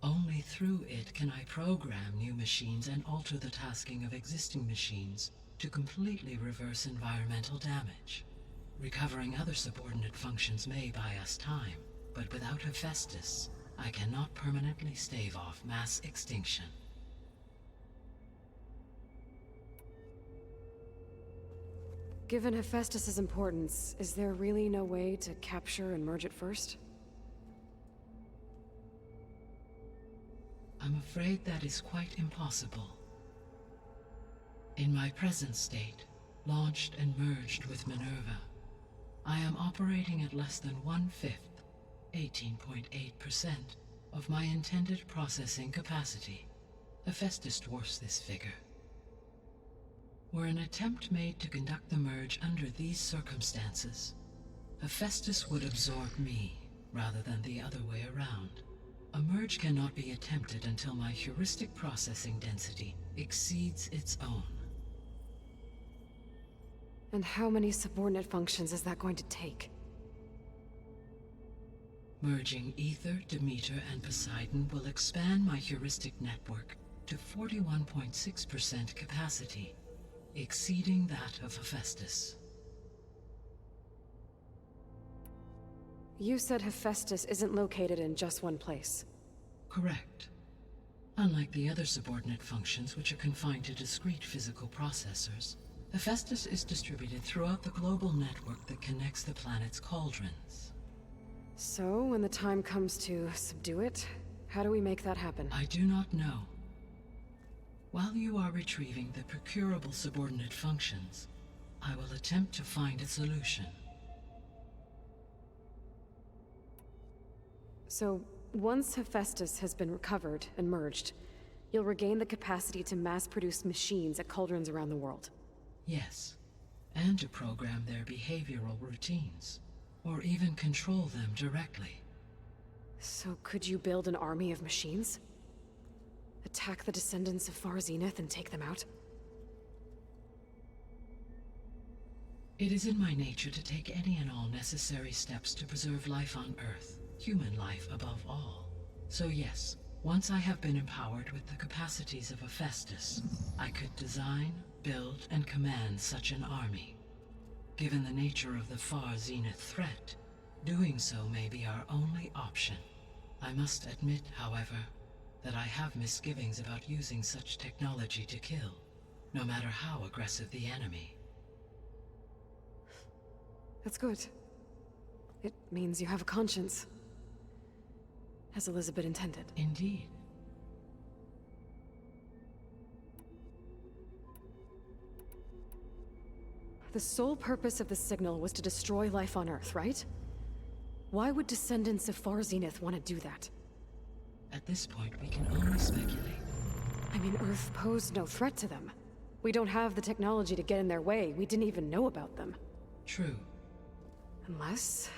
Only through it can I program new machines and alter the tasking of existing machines to completely reverse environmental damage. Recovering other subordinate functions may buy us time, but without Hephaestus, I cannot permanently stave off mass extinction. Given Hephaestus's importance, is there really no way to capture and merge it first? I'm afraid that is quite impossible. In my present state, launched and merged with Minerva, I am operating at less than 1/5, 18.8%, of my intended processing capacity. Hephaestus dwarfs this figure. Were an attempt made to conduct the merge under these circumstances, Hephaestus would absorb me, rather than the other way around. A merge cannot be attempted until my heuristic processing density exceeds its own. And how many subordinate functions is that going to take? Merging Ether, Demeter, and Poseidon will expand my heuristic network to 41.6% capacity, exceeding that of Hephaestus. You said Hephaestus isn't located in just one place. Correct. Unlike the other subordinate functions, which are confined to discrete physical processors, Hephaestus is distributed throughout the global network that connects the planet's cauldrons. So, when the time comes to subdue it, how do we make that happen? I do not know. While you are retrieving the procurable subordinate functions, I will attempt to find a solution. So, once Hephaestus has been recovered and merged, you'll regain the capacity to mass-produce machines at cauldrons around the world. Yes, and to program their behavioral routines, or even control them directly. So could you build an army of machines? Attack the descendants of Far Zenith and take them out? It is in my nature to take any and all necessary steps to preserve life on Earth, human life above all. So yes, once I have been empowered with the capacities of Hephaestus, I could design, build, and command such an army. Given the nature of the Far Zenith threat, doing so may be our only option. I must admit, however, that I have misgivings about using such technology to kill, no matter how aggressive the enemy. That's good. It means you have a conscience. As Elizabeth intended. Indeed. The sole purpose of the signal was to destroy life on Earth, right? Why would descendants of Far Zenith want to do that? At this point, we can only speculate. I mean, Earth posed no threat to them. We don't have the technology to get in their way. We didn't even know about them. True. Unless...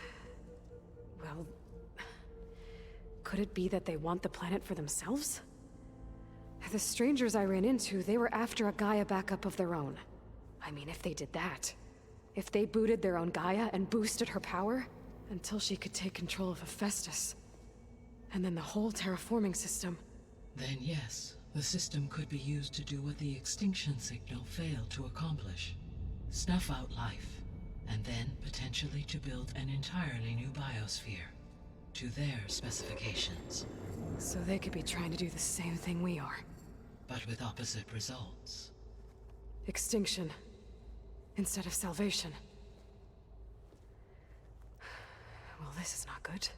well... could it be that they want the planet for themselves? The strangers I ran into, they were after a Gaia backup of their own. I mean, if they did that, if they booted their own Gaia and boosted her power, until she could take control of Hephaestus, and then the whole terraforming system. Then yes, the system could be used to do what the extinction signal failed to accomplish. Snuff out life, and then potentially to build an entirely new biosphere, to their specifications. So they could be trying to do the same thing we are. But with opposite results. Extinction. Instead of salvation. Well, this is not good.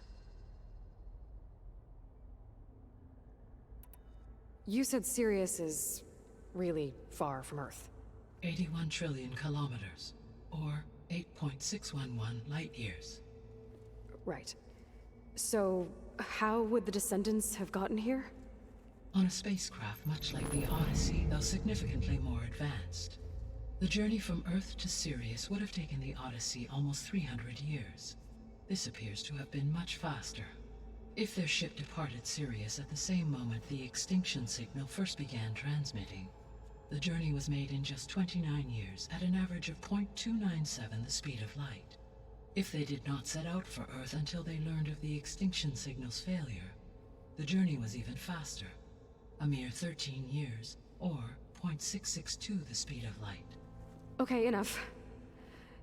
You said Sirius is really far from Earth. 81 trillion kilometers, or 8.611 light years. Right. So, how would the descendants have gotten here? On a spacecraft much like the Odyssey, though significantly more advanced. The journey from Earth to Sirius would have taken the Odyssey almost 300 years. This appears to have been much faster. If their ship departed Sirius at the same moment the extinction signal first began transmitting, the journey was made in just 29 years at an average of 0.297 the speed of light. If they did not set out for Earth until they learned of the extinction signal's failure, the journey was even faster, a mere 13 years, or 0.662 the speed of light. Okay, enough.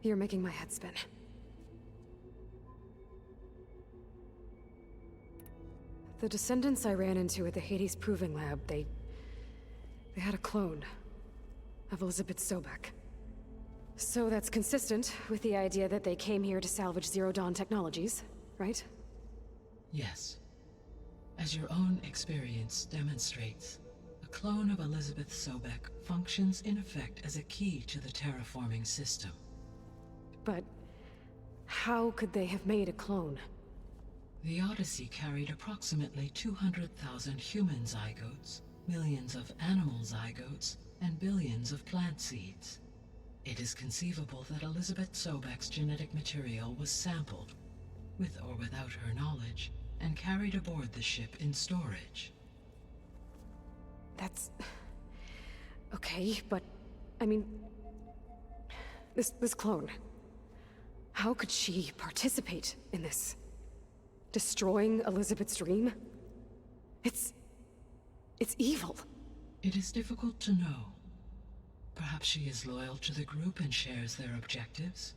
You're making my head spin. The descendants I ran into at the Hades Proving Lab, they had a clone of Elizabeth Sobek. So that's consistent with the idea that they came here to salvage Zero Dawn technologies, right? Yes. As your own experience demonstrates, a clone of Elizabeth Sobek functions in effect as a key to the terraforming system. But how could they have made a clone? The Odyssey carried approximately 200,000 human zygotes, millions of animal zygotes, and billions of plant seeds. It is conceivable that Elizabeth Sobek's genetic material was sampled, with or without her knowledge, and carried aboard the ship in storage. That's... okay, but... I mean... This clone. How could she participate in this? Destroying Elizabeth's dream? It's evil. It is difficult to know. Perhaps she is loyal to the group and shares their objectives.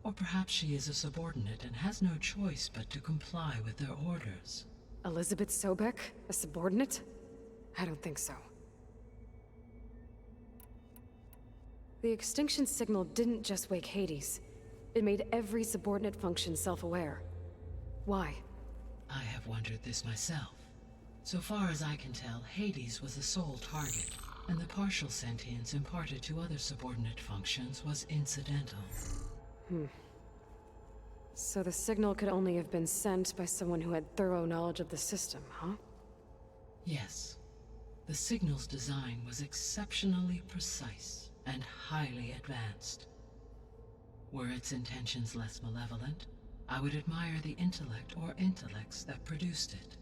Or perhaps she is a subordinate and has no choice but to comply with their orders. Elizabeth Sobek, a subordinate? I don't think so. The extinction signal didn't just wake Hades. It made every subordinate function self-aware. Why? I have wondered this myself. So far as I can tell, Hades was the sole target, and the partial sentience imparted to other subordinate functions was incidental. So the signal could only have been sent by someone who had thorough knowledge of the system, huh? Yes. The signal's design was exceptionally precise and highly advanced. Were its intentions less malevolent, I would admire the intellect or intellects that produced it.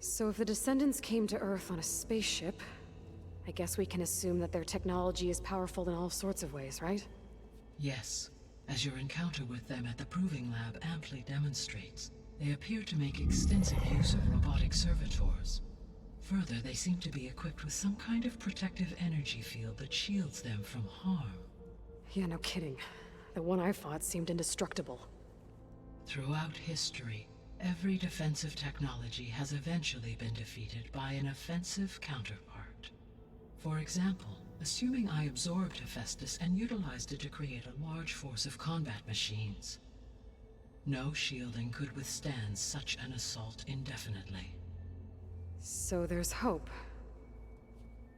So if the Descendants came to Earth on a spaceship, I guess we can assume that their technology is powerful in all sorts of ways, right? Yes, as your encounter with them at the Proving Lab amply demonstrates, they appear to make extensive use of robotic servitors. Further, they seem to be equipped with some kind of protective energy field that shields them from harm. Yeah, no kidding. The one I fought seemed indestructible. Throughout history, every defensive technology has eventually been defeated by an offensive counterpart. For example, assuming I absorbed Hephaestus and utilized it to create a large force of combat machines. No shielding could withstand such an assault indefinitely. So there's hope.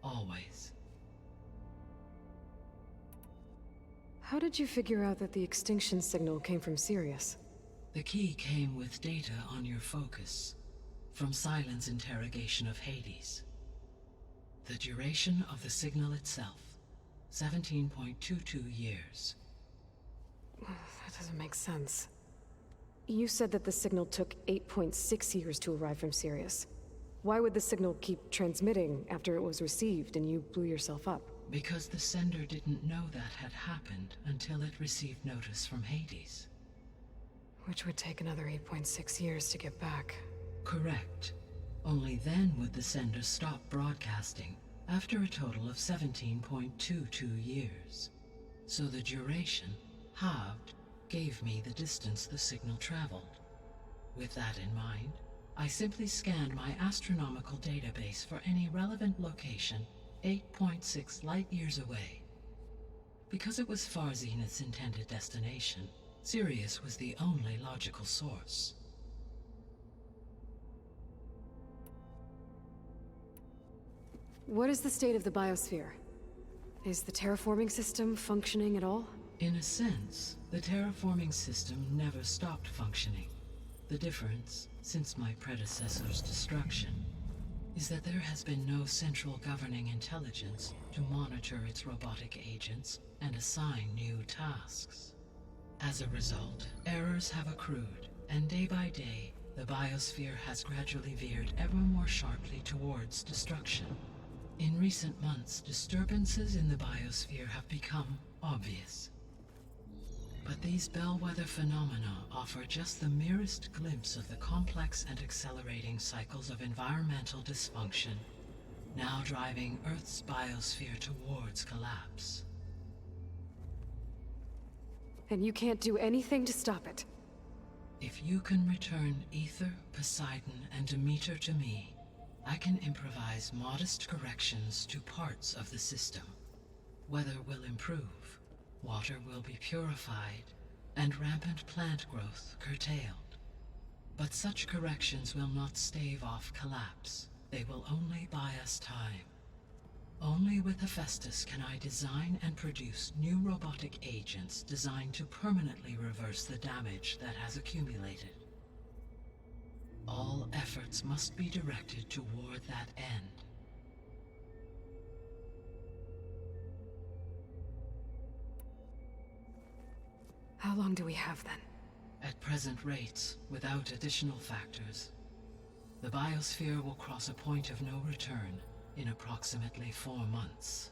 Always. How did you figure out that the extinction signal came from Sirius? The key came with data on your focus, from Silent's interrogation of Hades. The duration of the signal itself, 17.22 years. That doesn't make sense. You said that the signal took 8.6 years to arrive from Sirius. Why would the signal keep transmitting after it was received and you blew yourself up? Because the sender didn't know that had happened until it received notice from Hades. Which would take another 8.6 years to get back. Correct. Only then would the sender stop broadcasting, after a total of 17.22 years. So the duration, halved, gave me the distance the signal traveled. With that in mind, I simply scanned my astronomical database for any relevant location 8.6 light-years away. Because it was far Zenith's intended destination, Sirius was the only logical source. What is the state of the biosphere? Is the terraforming system functioning at all? In a sense, the terraforming system never stopped functioning. The difference, since my predecessor's destruction, is that there has been no central governing intelligence to monitor its robotic agents and assign new tasks. As a result, errors have accrued, and day by day, the biosphere has gradually veered ever more sharply towards destruction. In recent months, disturbances in the biosphere have become obvious. But these bellwether phenomena offer just the merest glimpse of the complex and accelerating cycles of environmental dysfunction, now driving Earth's biosphere towards collapse. And you can't do anything to stop it? If you can return Aether, Poseidon, and Demeter to me, I can improvise modest corrections to parts of the system. Weather will improve, water will be purified, and rampant plant growth curtailed. But such corrections will not stave off collapse. They will only buy us time. Only with Hephaestus can I design and produce new robotic agents designed to permanently reverse the damage that has accumulated. All efforts must be directed toward that end. How long do we have then? At present rates, without additional factors, the biosphere will cross a point of no return in approximately 4 months.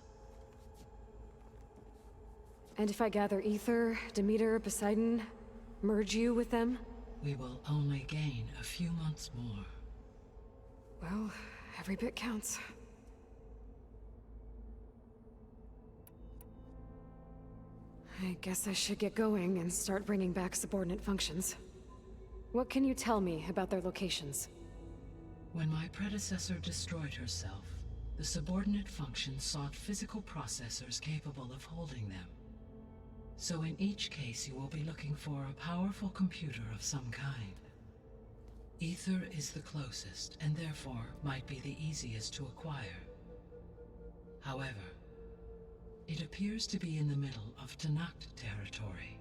And if I gather Aether, Demeter, Poseidon, merge you with them? We will only gain a few months more. Well, every bit counts. I guess I should get going and start bringing back subordinate functions. What can you tell me about their locations? When my predecessor destroyed herself, the subordinate functions sought physical processors capable of holding them. So in each case you will be looking for a powerful computer of some kind. Aether is the closest, and therefore might be the easiest to acquire. However, it appears to be in the middle of Tenakth territory.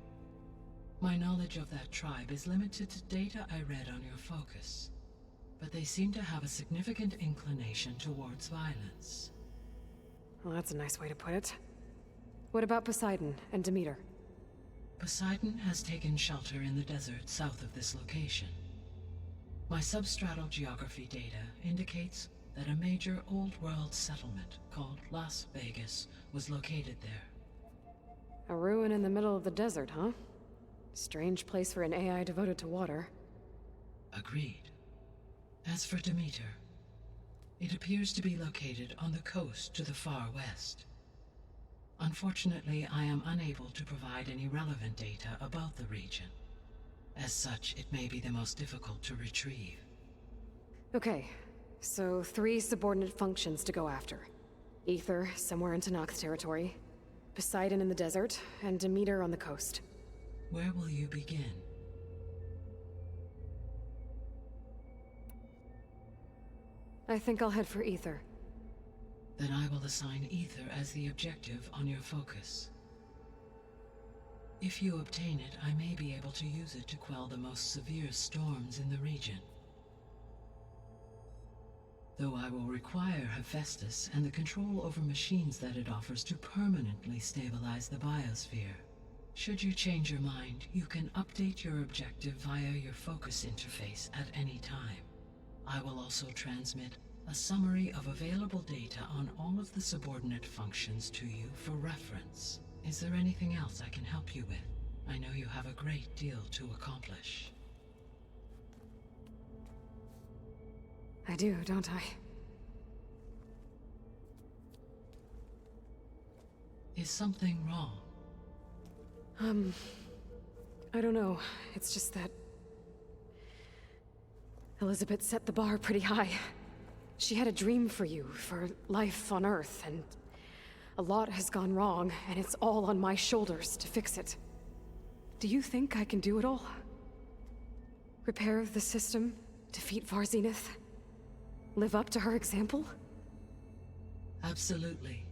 My knowledge of that tribe is limited to data I read on your focus, but they seem to have a significant inclination towards violence. Well, that's a nice way to put it. What about Poseidon and Demeter? Poseidon has taken shelter in the desert south of this location. My substratal geography data indicates that a major old-world settlement called Las Vegas was located there. A ruin in the middle of the desert, huh? Strange place for an AI devoted to water. Agreed. As for Demeter, it appears to be located on the coast to the far west. Unfortunately, I am unable to provide any relevant data about the region. As such, it may be the most difficult to retrieve. Okay, so 3 subordinate functions to go after. Aether, somewhere in Tenakth territory, Poseidon in the desert, and Demeter on the coast. Where will you begin? I think I'll head for Aether. Then I will assign Aether as the objective on your focus. If you obtain it, I may be able to use it to quell the most severe storms in the region. Though I will require Hephaestus and the control over machines that it offers to permanently stabilize the biosphere. Should you change your mind, you can update your objective via your focus interface at any time. I will also transmit a summary of available data on all of the subordinate functions to you for reference. Is there anything else I can help you with? I know you have a great deal to accomplish. I do, don't I? Is something wrong? I don't know. It's just that Elizabeth set the bar pretty high. She had a dream for you, for life on Earth, and a lot has gone wrong, and it's all on my shoulders to fix it. Do you think I can do it all? Repair the system, defeat Varzenith, live up to her example? Absolutely.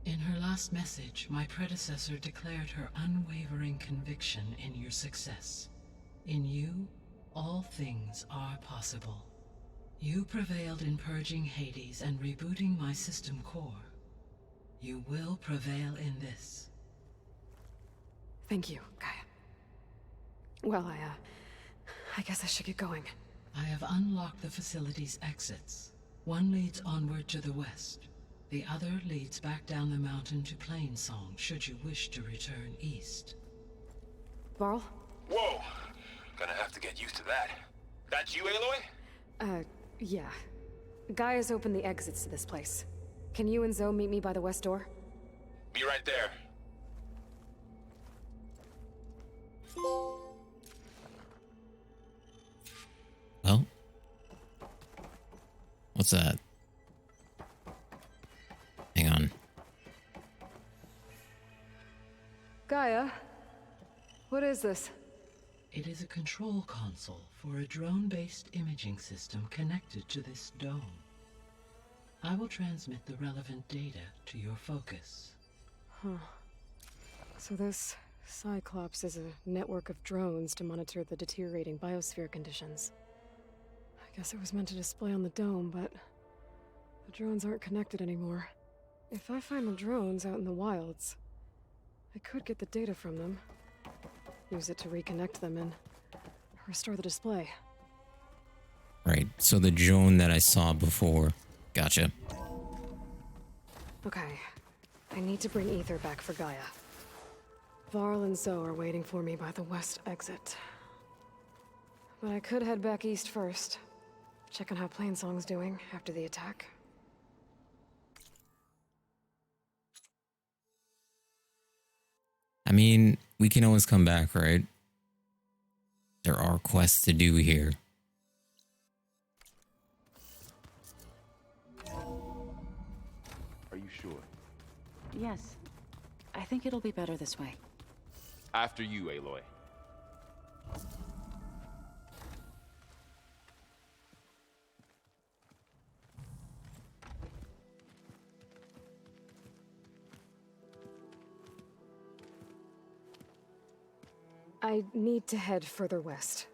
In her last message, my predecessor declared her unwavering conviction in your success. In you, all things are possible. You prevailed in purging Hades and rebooting my system core. You will prevail in this. Thank you, Gaia. Well, I guess I should get going. I have unlocked the facility's exits. One leads onward to the west. The other leads back down the mountain to Plainsong, should you wish to return east. Varl? Whoa! Gonna have to get used to that. That's you, Aloy? Yeah. Gaia's opened the exits to this place. Can you and Zoe meet me by the west door? Be right there. Well? What's that? Hang on. Gaia? What is this? It is a control console for a drone-based imaging system connected to this dome. I will transmit the relevant data to your focus. Huh. So this Cyclops is a network of drones to monitor the deteriorating biosphere conditions. I guess it was meant to display on the dome, but the drones aren't connected anymore. If I find the drones out in the wilds, I could get the data from them. Use it to reconnect them and restore the display. Right, so the drone that I saw before. Gotcha. Okay. I need to bring Aether back for Gaia. Varl and Zoe are waiting for me by the west exit. But I could head back east first. Check on how Plainsong's doing after the attack. I mean, we can always come back, right? There are quests to do here. Are you sure? Yes. I think it'll be better this way. After you, Aloy. I need to head further west.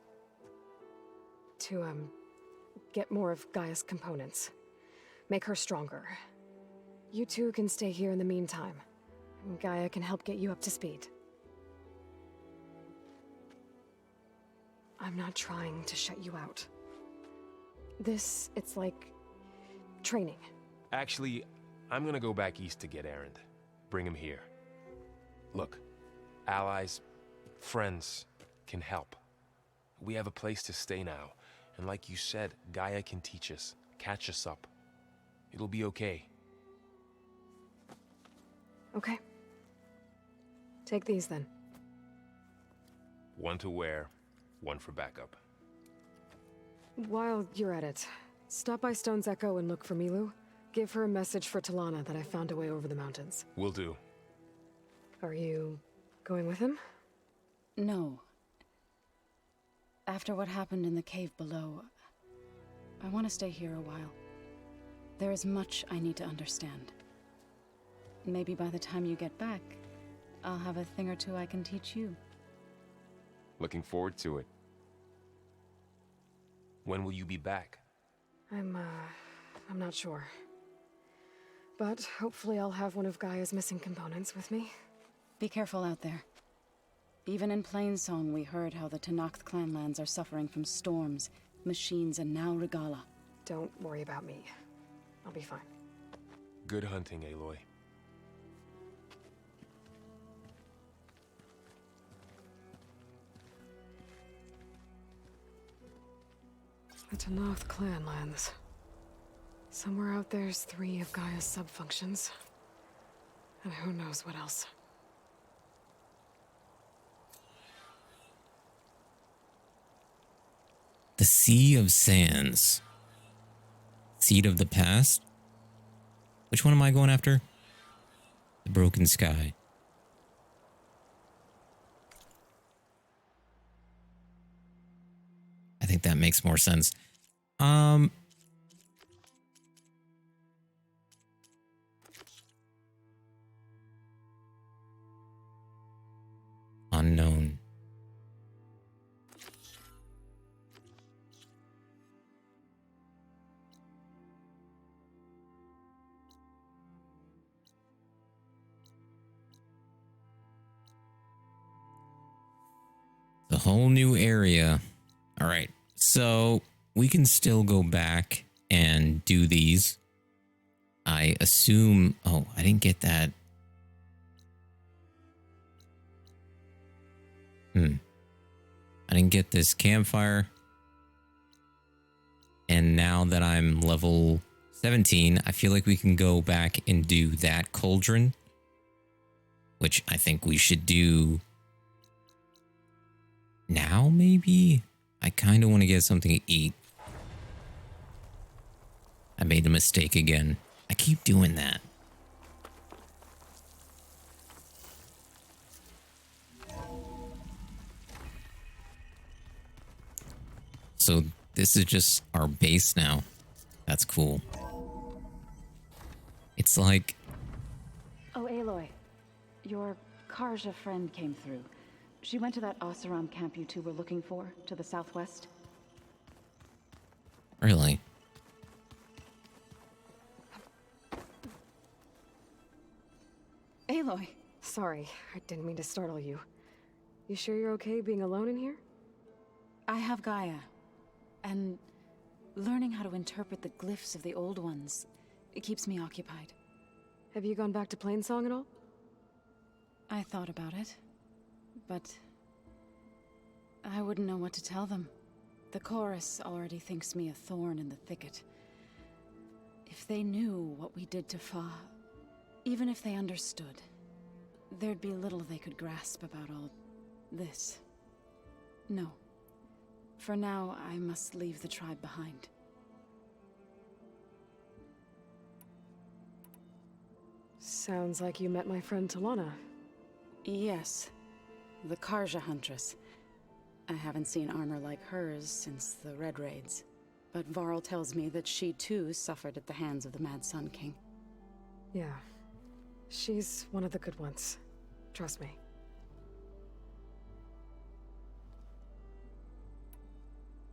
To, get more of Gaia's components. Make her stronger. You two can stay here in the meantime. And Gaia can help get you up to speed. I'm not trying to shut you out. It's like training. Actually, I'm gonna go back east to get Erend. Bring him here. Look, allies, friends can help. We have a place to stay now, and like you said, Gaia can teach us, catch us up. It'll be okay. Okay. Take these then. One to wear, one for backup. While you're at it, stop by Stone's Echo and look for Milu. Give her a message for Talana that I found a way over the mountains. Will do. Are you going with him? No. After what happened in the cave below, I want to stay here a while. There is much I need to understand. Maybe by the time you get back, I'll have a thing or two I can teach you. Looking forward to it. When will you be back? I'm not sure. But hopefully I'll have one of Gaia's missing components with me. Be careful out there. Even in Plainsong, we heard how the Tenakth clanlands are suffering from storms, machines, and now Regalla. Don't worry about me. I'll be fine. Good hunting, Aloy. The Tenakth clanlands. Somewhere out there's 3 of Gaia's subfunctions. And who knows what else. The Sea of Sands. Seed of the Past? Which one am I going after? The Broken Sky. I think that makes more sense. Unknown. The whole new area. All right. So we can still go back and do these. I assume... Oh, I didn't get that. I didn't get this campfire. And now that I'm level 17, I feel like we can go back and do that cauldron. Which I think we should do now, maybe? I kind of want to get something to eat. I made a mistake again. I keep doing that. So this is just our base now. That's cool. It's like... Oh, Aloy. Your Karja friend came through. She went to that Oseram camp you two were looking for, to the southwest. Really? Aloy! Sorry, I didn't mean to startle you. You sure you're okay being alone in here? I have Gaia. And learning how to interpret the glyphs of the old ones, it keeps me occupied. Have you gone back to Plainsong at all? I thought about it. but I wouldn't know what to tell them. The chorus already thinks me a thorn in the thicket. If they knew what we did to Fa, even if they understood, there'd be little they could grasp about all this. No. For now, I must leave the tribe behind. Sounds like you met my friend Talana. Yes. The Karja Huntress. I haven't seen armor like hers since the Red Raids. But Varl tells me that she too suffered at the hands of the Mad Sun King. Yeah. She's one of the good ones. Trust me.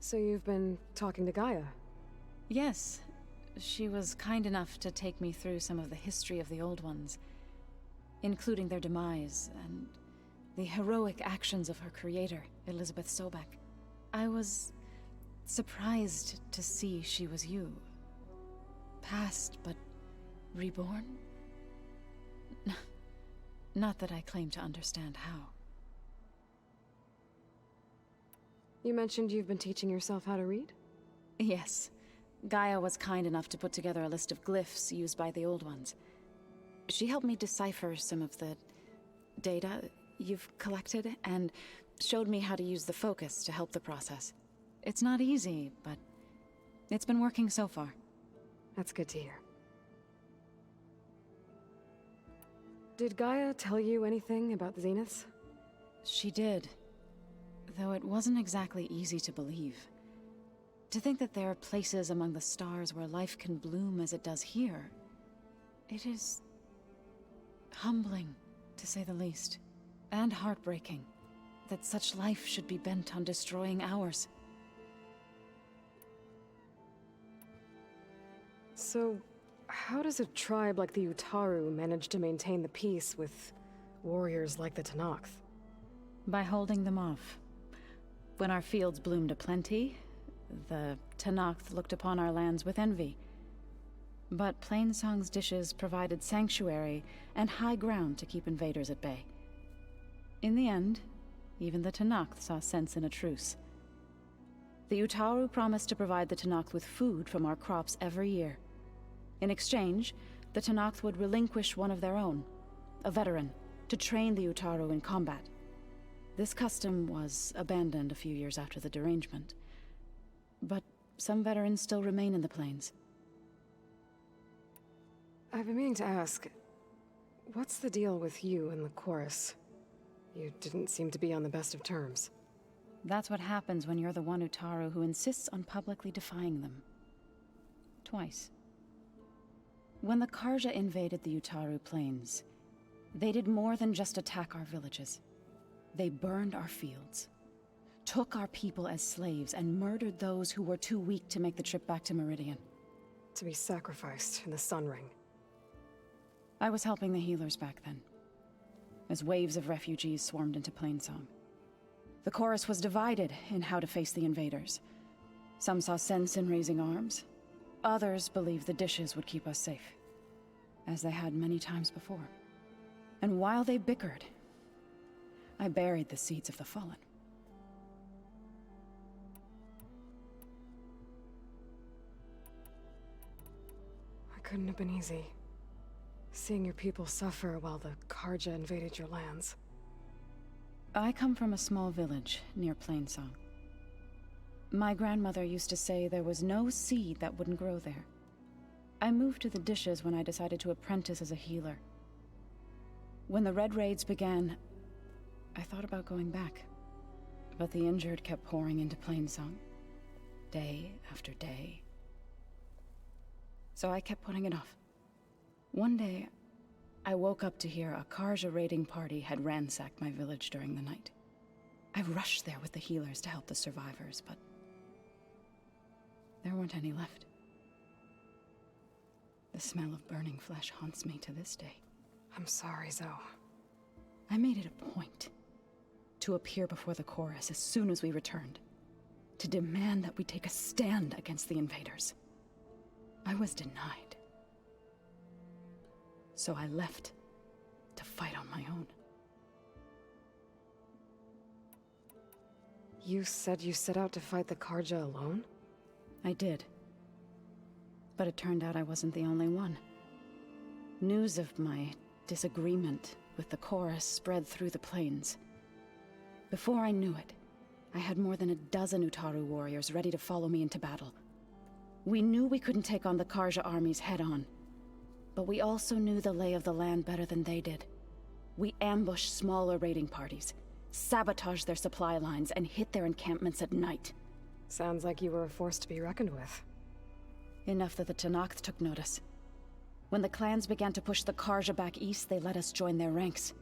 So you've been talking to Gaia? Yes. She was kind enough to take me through some of the history of the Old Ones, including their demise and the heroic actions of her creator, Elizabeth Sobek. I was surprised to see she was you. Past, but reborn? Not that I claim to understand how. You mentioned you've been teaching yourself how to read? Yes. Gaia was kind enough to put together a list of glyphs used by the Old Ones. She helped me decipher some of the data you've collected, and showed me how to use the focus to help the process. It's not easy, but it's been working so far. That's good to hear. Did Gaia tell you anything about the Zeniths? She did. Though it wasn't exactly easy to believe. To think that there are places among the stars where life can bloom as it does here, it is humbling, to say the least, and heartbreaking, that such life should be bent on destroying ours. So, how does a tribe like the Utaru manage to maintain the peace with warriors like the Tenakth? By holding them off. When our fields bloomed aplenty, the Tenakth looked upon our lands with envy. But Plainsong's dishes provided sanctuary and high ground to keep invaders at bay. In the end, even the Tenakth saw sense in a truce. The Utaru promised to provide the Tenakth with food from our crops every year. In exchange, the Tenakth would relinquish one of their own, a veteran, to train the Utaru in combat. This custom was abandoned a few years after the derangement. But some veterans still remain in the plains. I've been meaning to ask, what's the deal with you and the chorus? You didn't seem to be on the best of terms. That's what happens when you're the one Utaru who insists on publicly defying them. Twice. When the Karja invaded the Utaru plains, they did more than just attack our villages. They burned our fields, took our people as slaves, and murdered those who were too weak to make the trip back to Meridian. To be sacrificed in the Sun Ring. I was helping the healers back then, as waves of refugees swarmed into Plainsong. The chorus was divided in how to face the invaders. Some saw sense in raising arms. Others believed the dishes would keep us safe, as they had many times before. And while they bickered, I buried the seeds of the fallen. It couldn't have been easy. Seeing your people suffer while the Karja invaded your lands. I come from a small village near Plainsong. My grandmother used to say there was no seed that wouldn't grow there. I moved to the dishes when I decided to apprentice as a healer. When the Red Raids began, I thought about going back. But the injured kept pouring into Plainsong, day after day. So I kept putting it off. One day, I woke up to hear a Karja raiding party had ransacked my village during the night. I rushed there with the healers to help the survivors, but there weren't any left. The smell of burning flesh haunts me to this day. I'm sorry, Zoe. I made it a point to appear before the chorus as soon as we returned, to demand that we take a stand against the invaders. I was denied. So I left to fight on my own. You said you set out to fight the Karja alone? I did. But it turned out I wasn't the only one. News of my disagreement with the chorus spread through the plains. Before I knew it, I had more than a dozen Utaru warriors ready to follow me into battle. We knew we couldn't take on the Karja armies head-on, but we also knew the lay of the land better than they did. We ambushed smaller raiding parties, sabotaged their supply lines, and hit their encampments at night. Sounds like you were a force to be reckoned with. Enough that the Tenakth took notice. When the clans began to push the Karja back east, they let us join their ranks.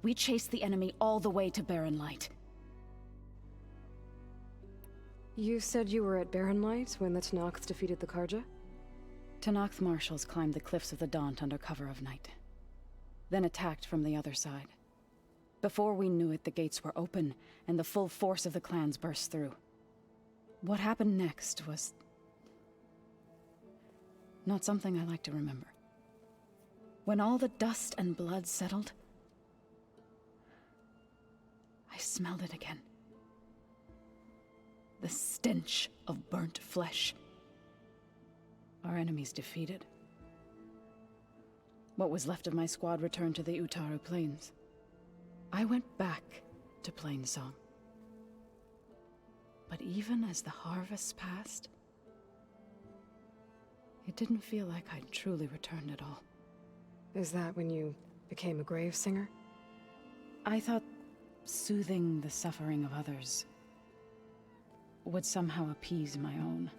We chased the enemy all the way to Barren Light. You said you were at Barren Light when the Tenakth defeated the Karja? Tenakth marshals climbed the cliffs of the Daunt under cover of night, then attacked from the other side. Before we knew it, the gates were open, and the full force of the clans burst through. What happened next was not something I like to remember. When all the dust and blood settled, I smelled it again. The stench of burnt flesh. Our enemies defeated. What was left of my squad returned to the Utaru Plains. I went back to Plainsong. But even as the harvest passed, it didn't feel like I'd truly returned at all. Is that when you became a grave singer? I thought soothing the suffering of others would somehow appease my own.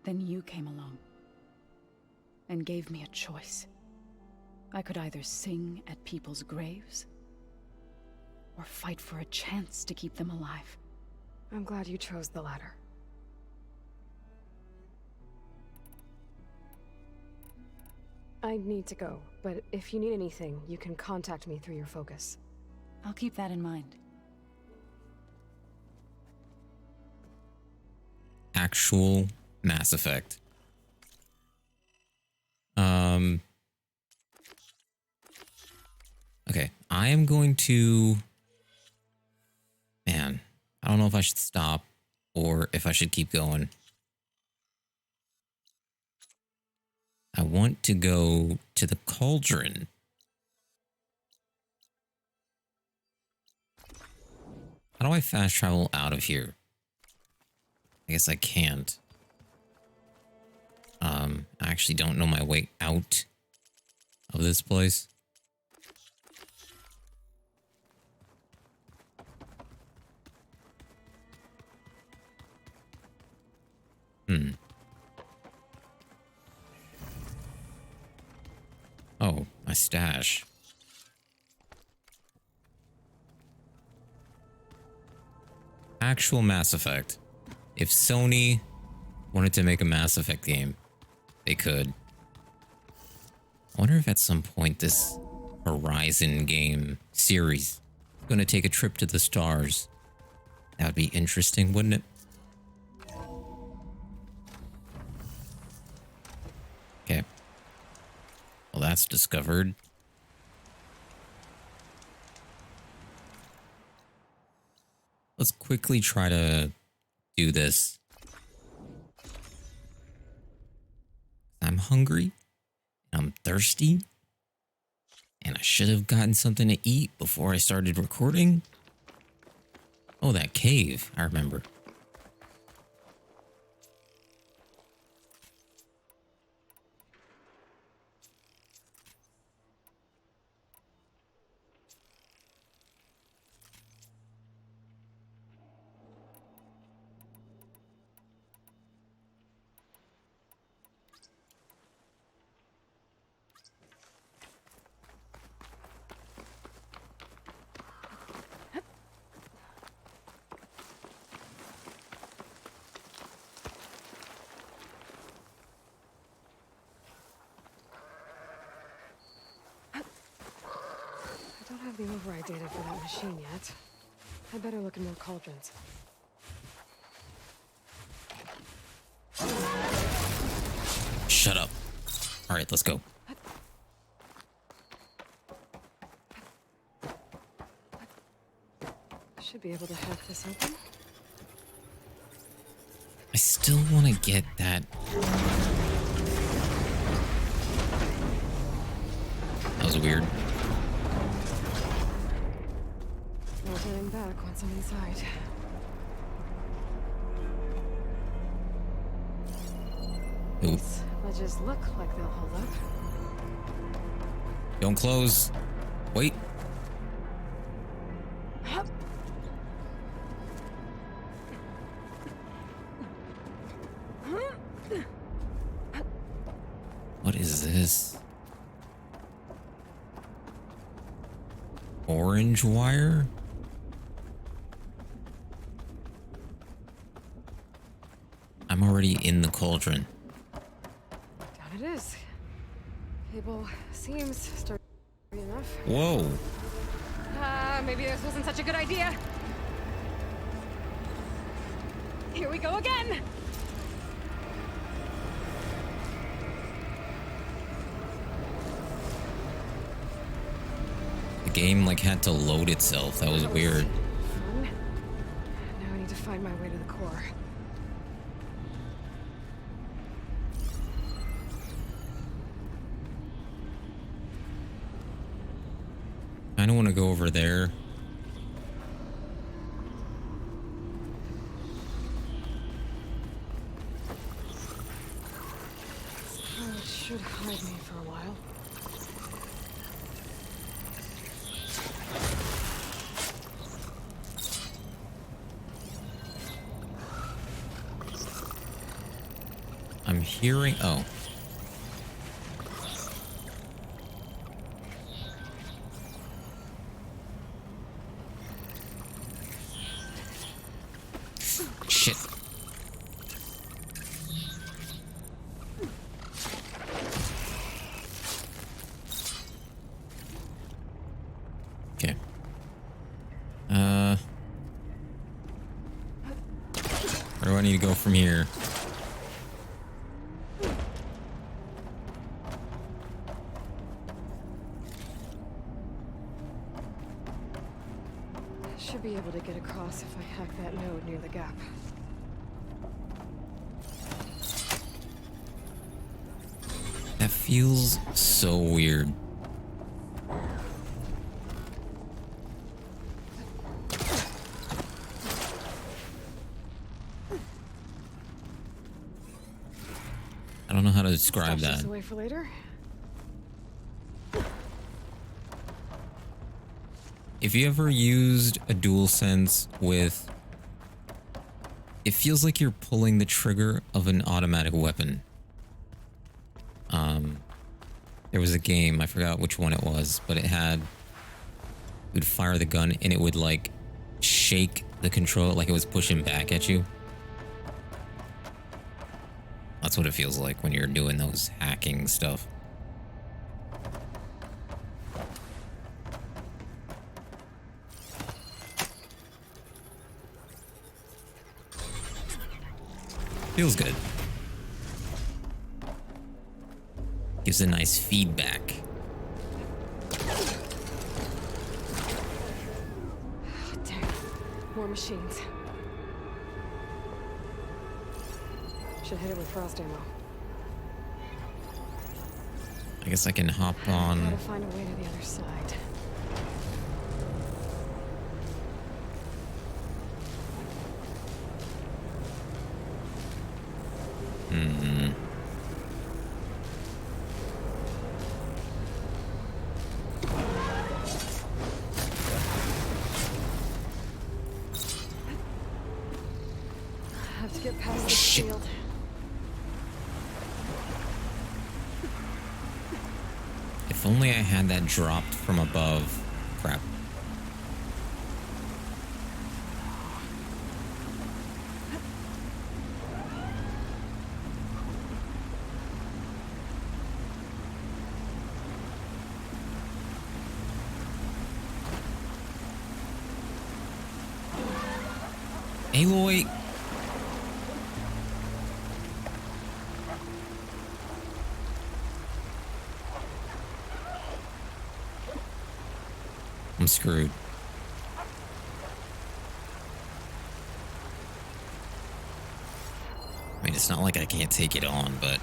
Then you came along and gave me a choice. I could either sing at people's graves or fight for a chance to keep them alive. I'm glad you chose the latter. I need to go, but if you need anything, you can contact me through your focus. I'll keep that in mind. Actual Mass Effect. Okay, I am going to... Man, I don't know if I should stop or if I should keep going. I want to go to the Cauldron. How do I fast travel out of here? I guess I can't. I actually don't know my way out of this place. Oh, my stash. Actual Mass Effect. If Sony wanted to make a Mass Effect game, they could. I wonder if at some point this Horizon game series is going to take a trip to the stars. That would be interesting, wouldn't it? Okay. Well, that's discovered. Let's quickly try to do this. I'm hungry. I'm thirsty. And I should have gotten something to eat before I started recording. Oh, that cave. I remember. I don't have the override data for that machine yet. I better look in more cauldrons. Shut up. All right, let's go. Should be able to hack this open. I still want to get that. That was weird. No turning back once I'm inside. Ooh. These ledges look like they'll hold up. Don't close. Wait. What is this? Orange wire? I'm already in the cauldron. Down it is. Cable seems sturdy enough. Whoa. Maybe this wasn't such a good idea. Here we go again. The game like had to load itself. That was weird. Fun. Now I need to find my way to the core. I don't want to go over there. It should hide me for a while. I'm hearing. Oh. Shit. Okay. Where do I need to go from here? Should be able to get across if I hack that node near the gap. That feels so weird. I don't know how to describe Stash that. this away for later. If you ever used a DualSense with... It feels like you're pulling the trigger of an automatic weapon. There was a game, I forgot which one it was, but it had... You would fire the gun and it would like shake the control like it was pushing back at you. That's what it feels like when you're doing those hacking stuff. Feels good. Gives a nice feedback. Damn. More machines. Should hit it with frost ammo. I guess I can hop on. Gotta find a way to the other side. Hmm. Have to get past this shield. If only I had that dropped from above. Crap. Aloy. I'm screwed. I mean, it's not like I can't take it on, but...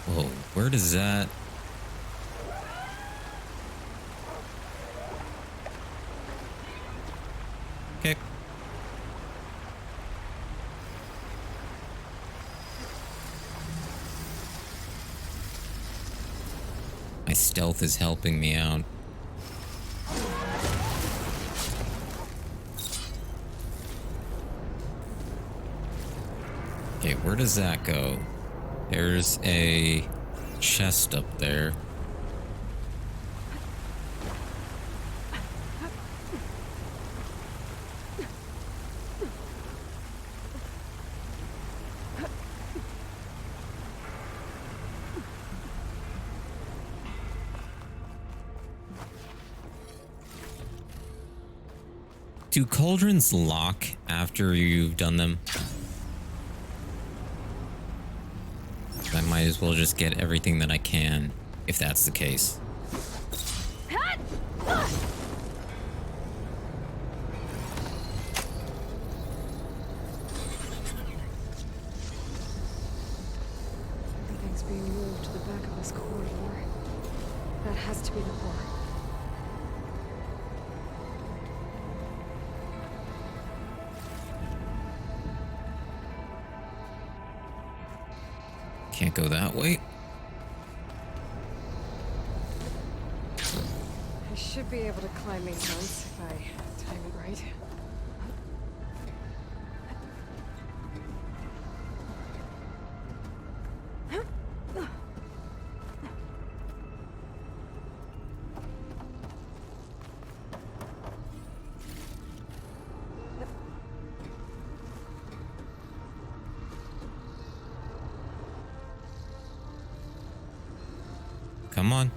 Whoa, where does that... Okay. My stealth is helping me out. Okay, where does that go? There's a chest up there. Do cauldrons lock after you've done them? I might as well just get everything that I can, if that's the case. Everything's being moved to the back of this corridor. That has to be the core. Can't go that way. I should be able to climb these ones if I time it right. Come on.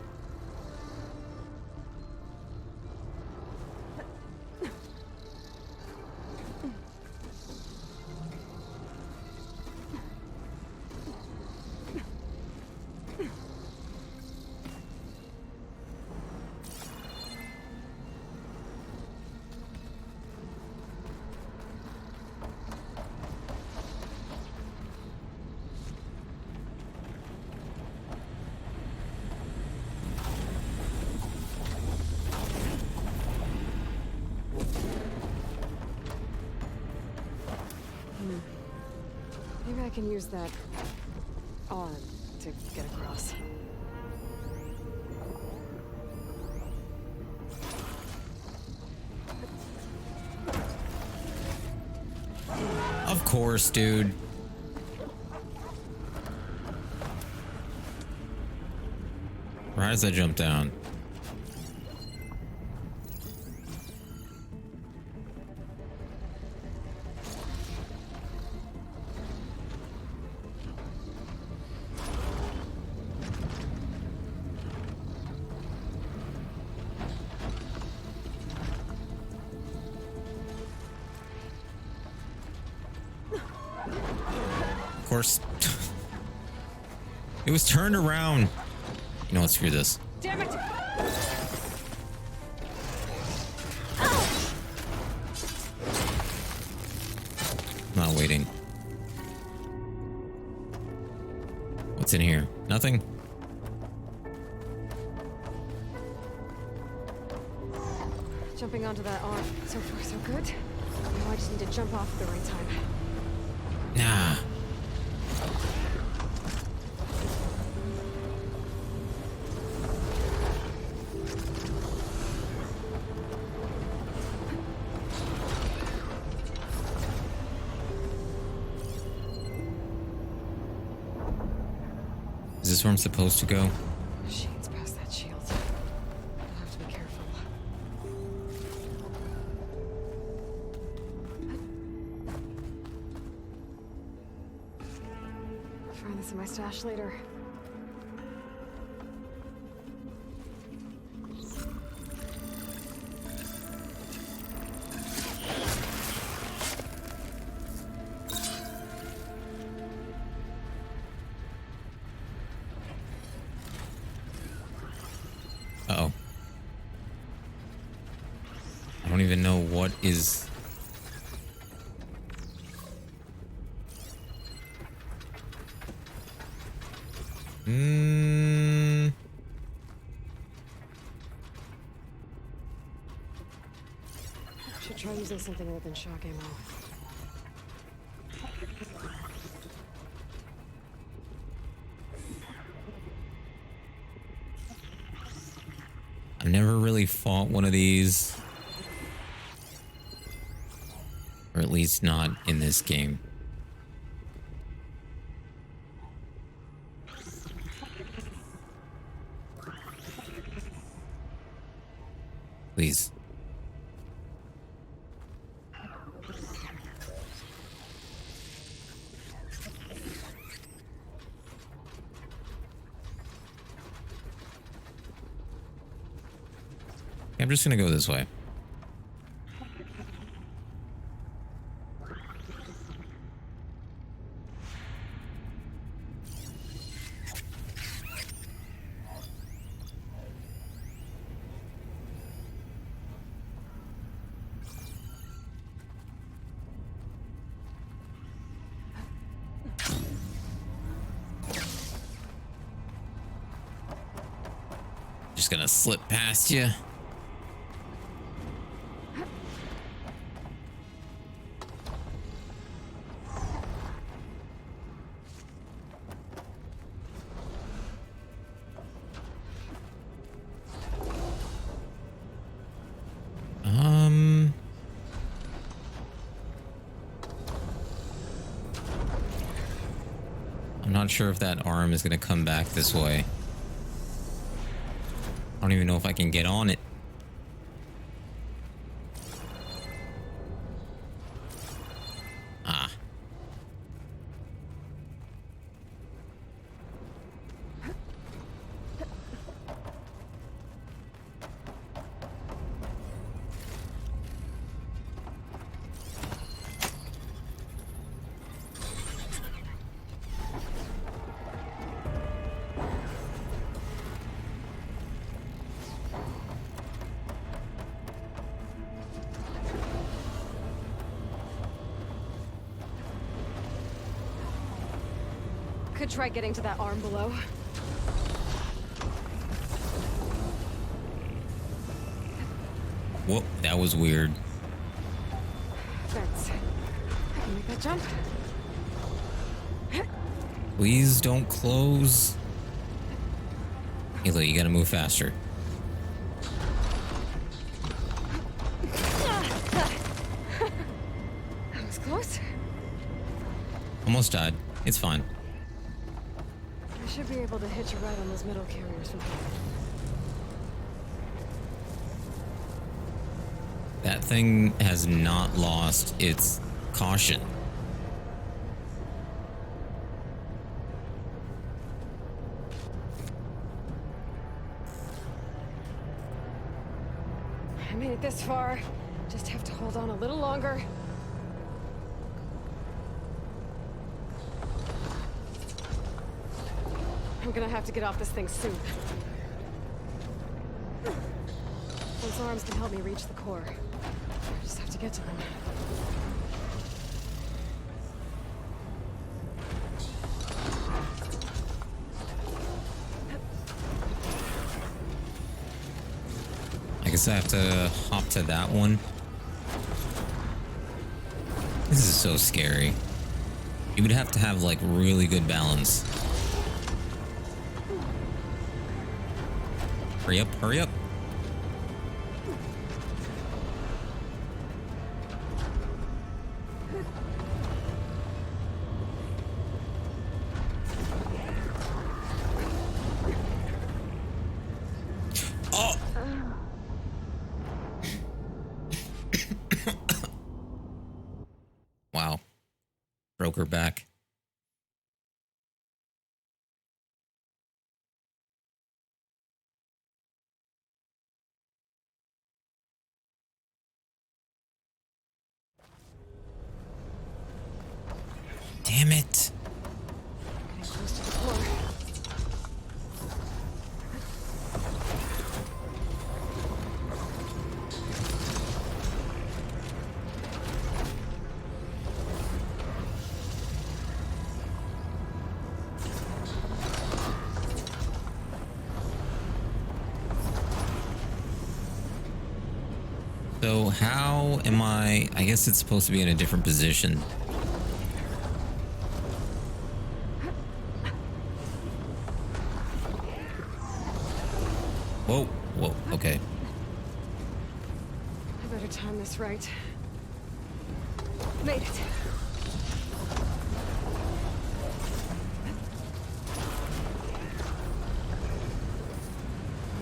Maybe I can use that arm to get across. Of course, dude. Right as I jump down. Of course. It was turned around. You know what? Screw this. Damn it! I'm not waiting. What's in here? Nothing? Jumping onto that arm. So far, so good. Now I just need to jump off at the right time. Nah. Is this where I'm supposed to go? Machines past that shield. I'll have to be careful. I'll find this in my stash later. Uh-oh. I don't even know what is Should try using something other than shock ammo. I've never really fought one of these. Or at least not in this game. Please. I'm just gonna go this way. Just gonna slip past you. I'm not sure if that arm is gonna come back this way. I don't even know if I can get on it. Ah. Could try getting to that arm below. Whoa, that was weird. Thanks. I can make that jump. Please don't close. Halo, you gotta move faster. That was close. Almost died. It's fine. I should be able to hitch a ride on those metal carriers from here. That thing has not lost its caution. I made it this far. Just have to hold on a little longer. I'm gonna have to get off this thing soon. Those arms can help me reach the core. I just have to get to them. I guess I have to hop to that one. This is so scary. You would have to have like really good balance. Hurry up, hurry up. Oh! Wow. Broke her back. Damn it. Getting close to the core. So how am I guess it's supposed to be in a different position. Whoa, whoa, okay. I better time this right. Made it.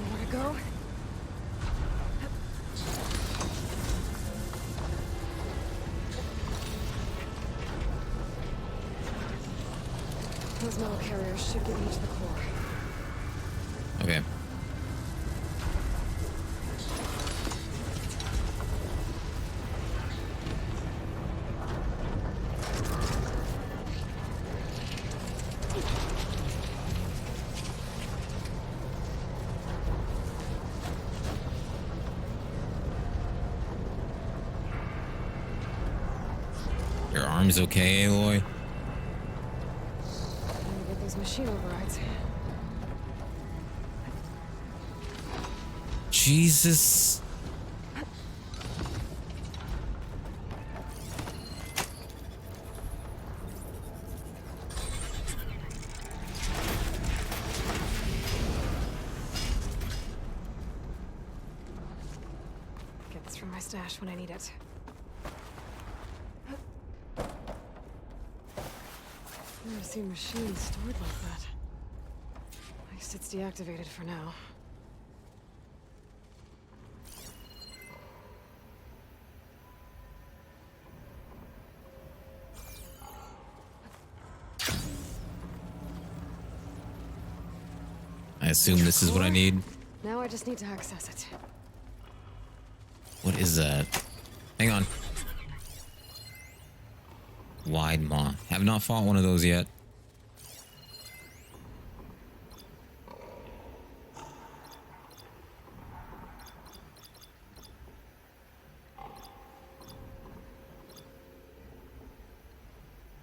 Nowhere to go. Those metal carriers should get me to the core. Okay. Your arm's okay, Aloy? Get those machine overrides. Jesus. Get this from my stash when I need it. I've never seen machines stored like that. I guess it's deactivated for now. I assume this is what I need. Now I just need to access it. What is that? Hang on. Wide maw. Have not fought one of those yet.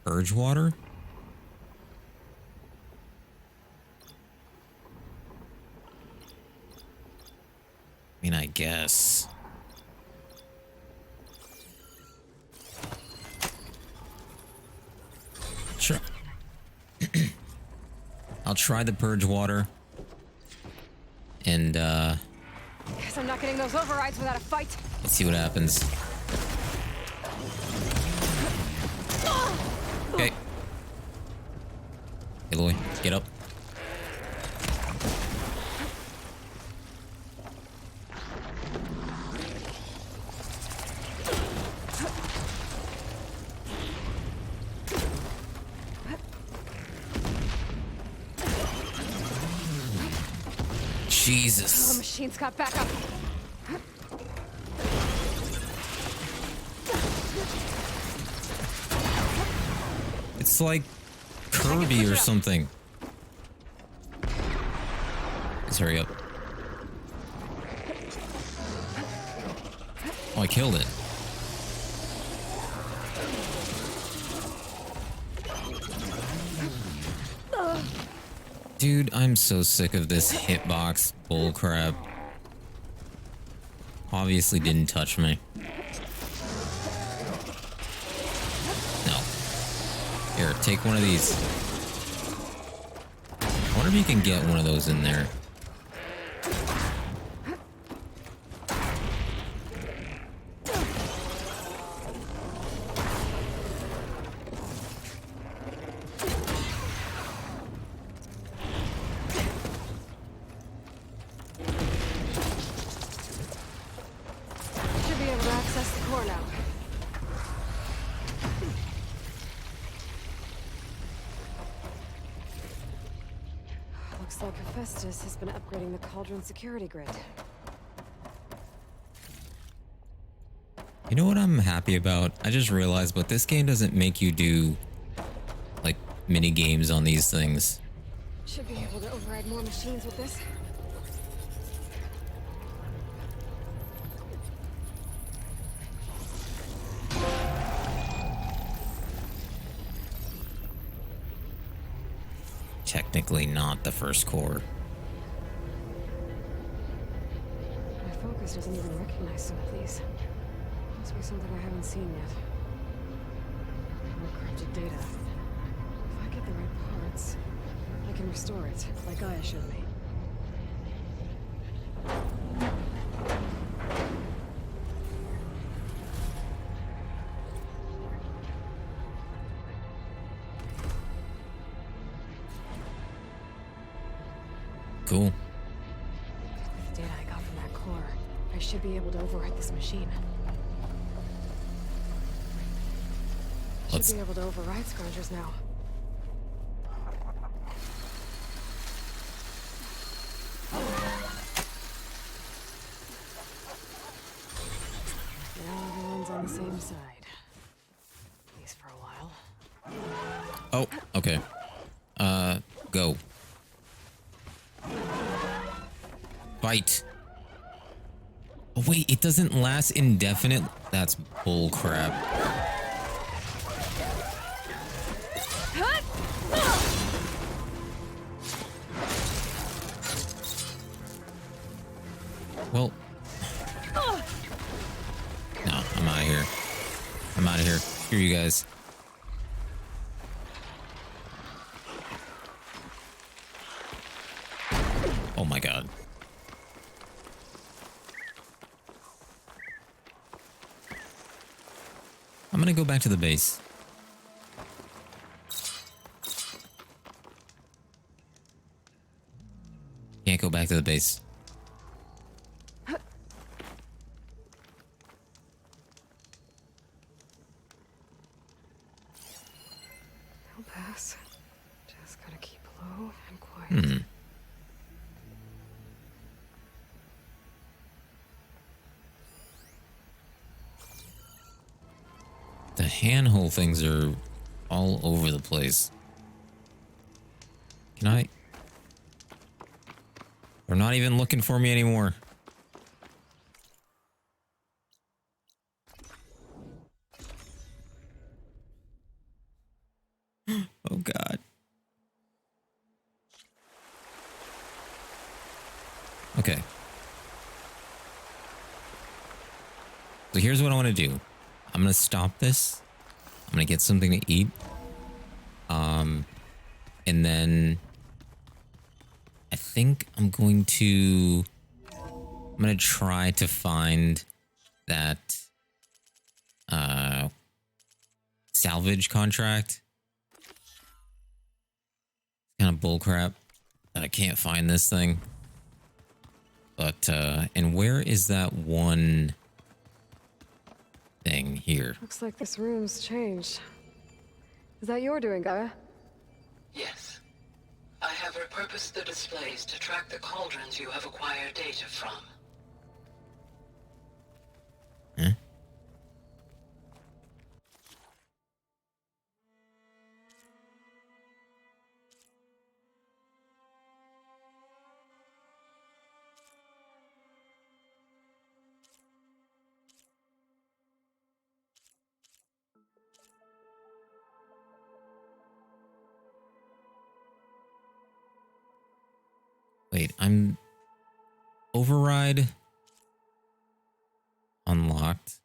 Purge water? I mean, I guess. Sure. I'll try the purge water. And, Guess I'm not getting those overrides without a fight. let's see what happens. Okay. Aloy, get up. Jesus. Oh, the machine's got backup. It's like Kirby or something. Let's hurry up. Oh, I killed it. Dude, I'm so sick of this hitbox bullcrap. Obviously didn't touch me. No. Here, take one of these. I wonder if you can get one of those in there. Should be able to access the core now. Looks like Hephaestus has been upgrading the Cauldron security grid. You know what I'm happy about? I just realized, but this game doesn't make you do, like, mini games on these things. Should be able to override more machines with this. Technically not the first core. My focus doesn't even recognize some of these. Must be something I haven't seen yet. More corrupted data. If I get the right parts, I can restore it, like Gaia showed me. Cool. The data I got from that core, I should be able to override this machine. Should be able to override Scourgers now. Now everyone's on the same side. At least for a while. Oh, okay. Go. Fight. Oh wait, it doesn't last indefinite? That's bull crap. Well, no, I'm out of here. I'm out of here. Screw you guys. Oh my god. I'm gonna go back to the base. Can't go back to the base. They'll pass. Just gotta keep low and quiet. The handhole things are all over the place. Can I? They're not even looking for me anymore. Oh God. Okay. So here's what I want to do. I'm going to stop this. I'm going to get something to eat. And then I think I'm going to try to find that salvage contract. Kind of bullcrap that I can't find this thing. But and where is that one thing here? Looks like this room's changed. Is that your doing, Gaia? Yes. I have repurposed the displays to track the cauldrons you have acquired data from. Huh? Wait, I'm override unlocked.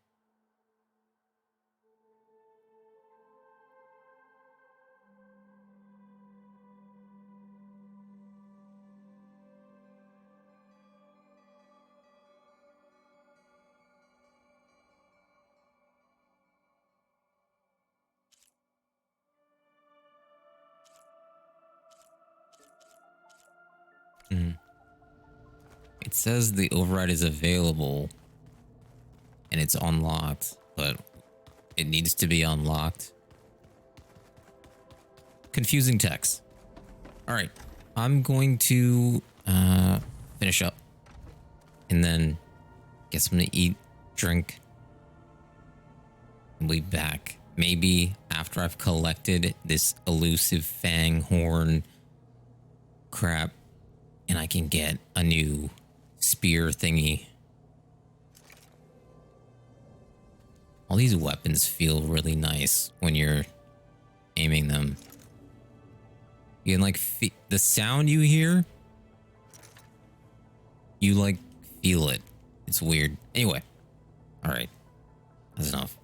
It says the override is available and it's unlocked, but it needs to be unlocked. Confusing text. All right, I'm going to finish up and then get something to eat, drink, and be back. Maybe after I've collected this elusive fang horn crap and I can get a new spear thingy. All these weapons feel really nice when you're aiming them. You can like the sound you hear, you like feel it. It's weird. Anyway, all right. That's enough.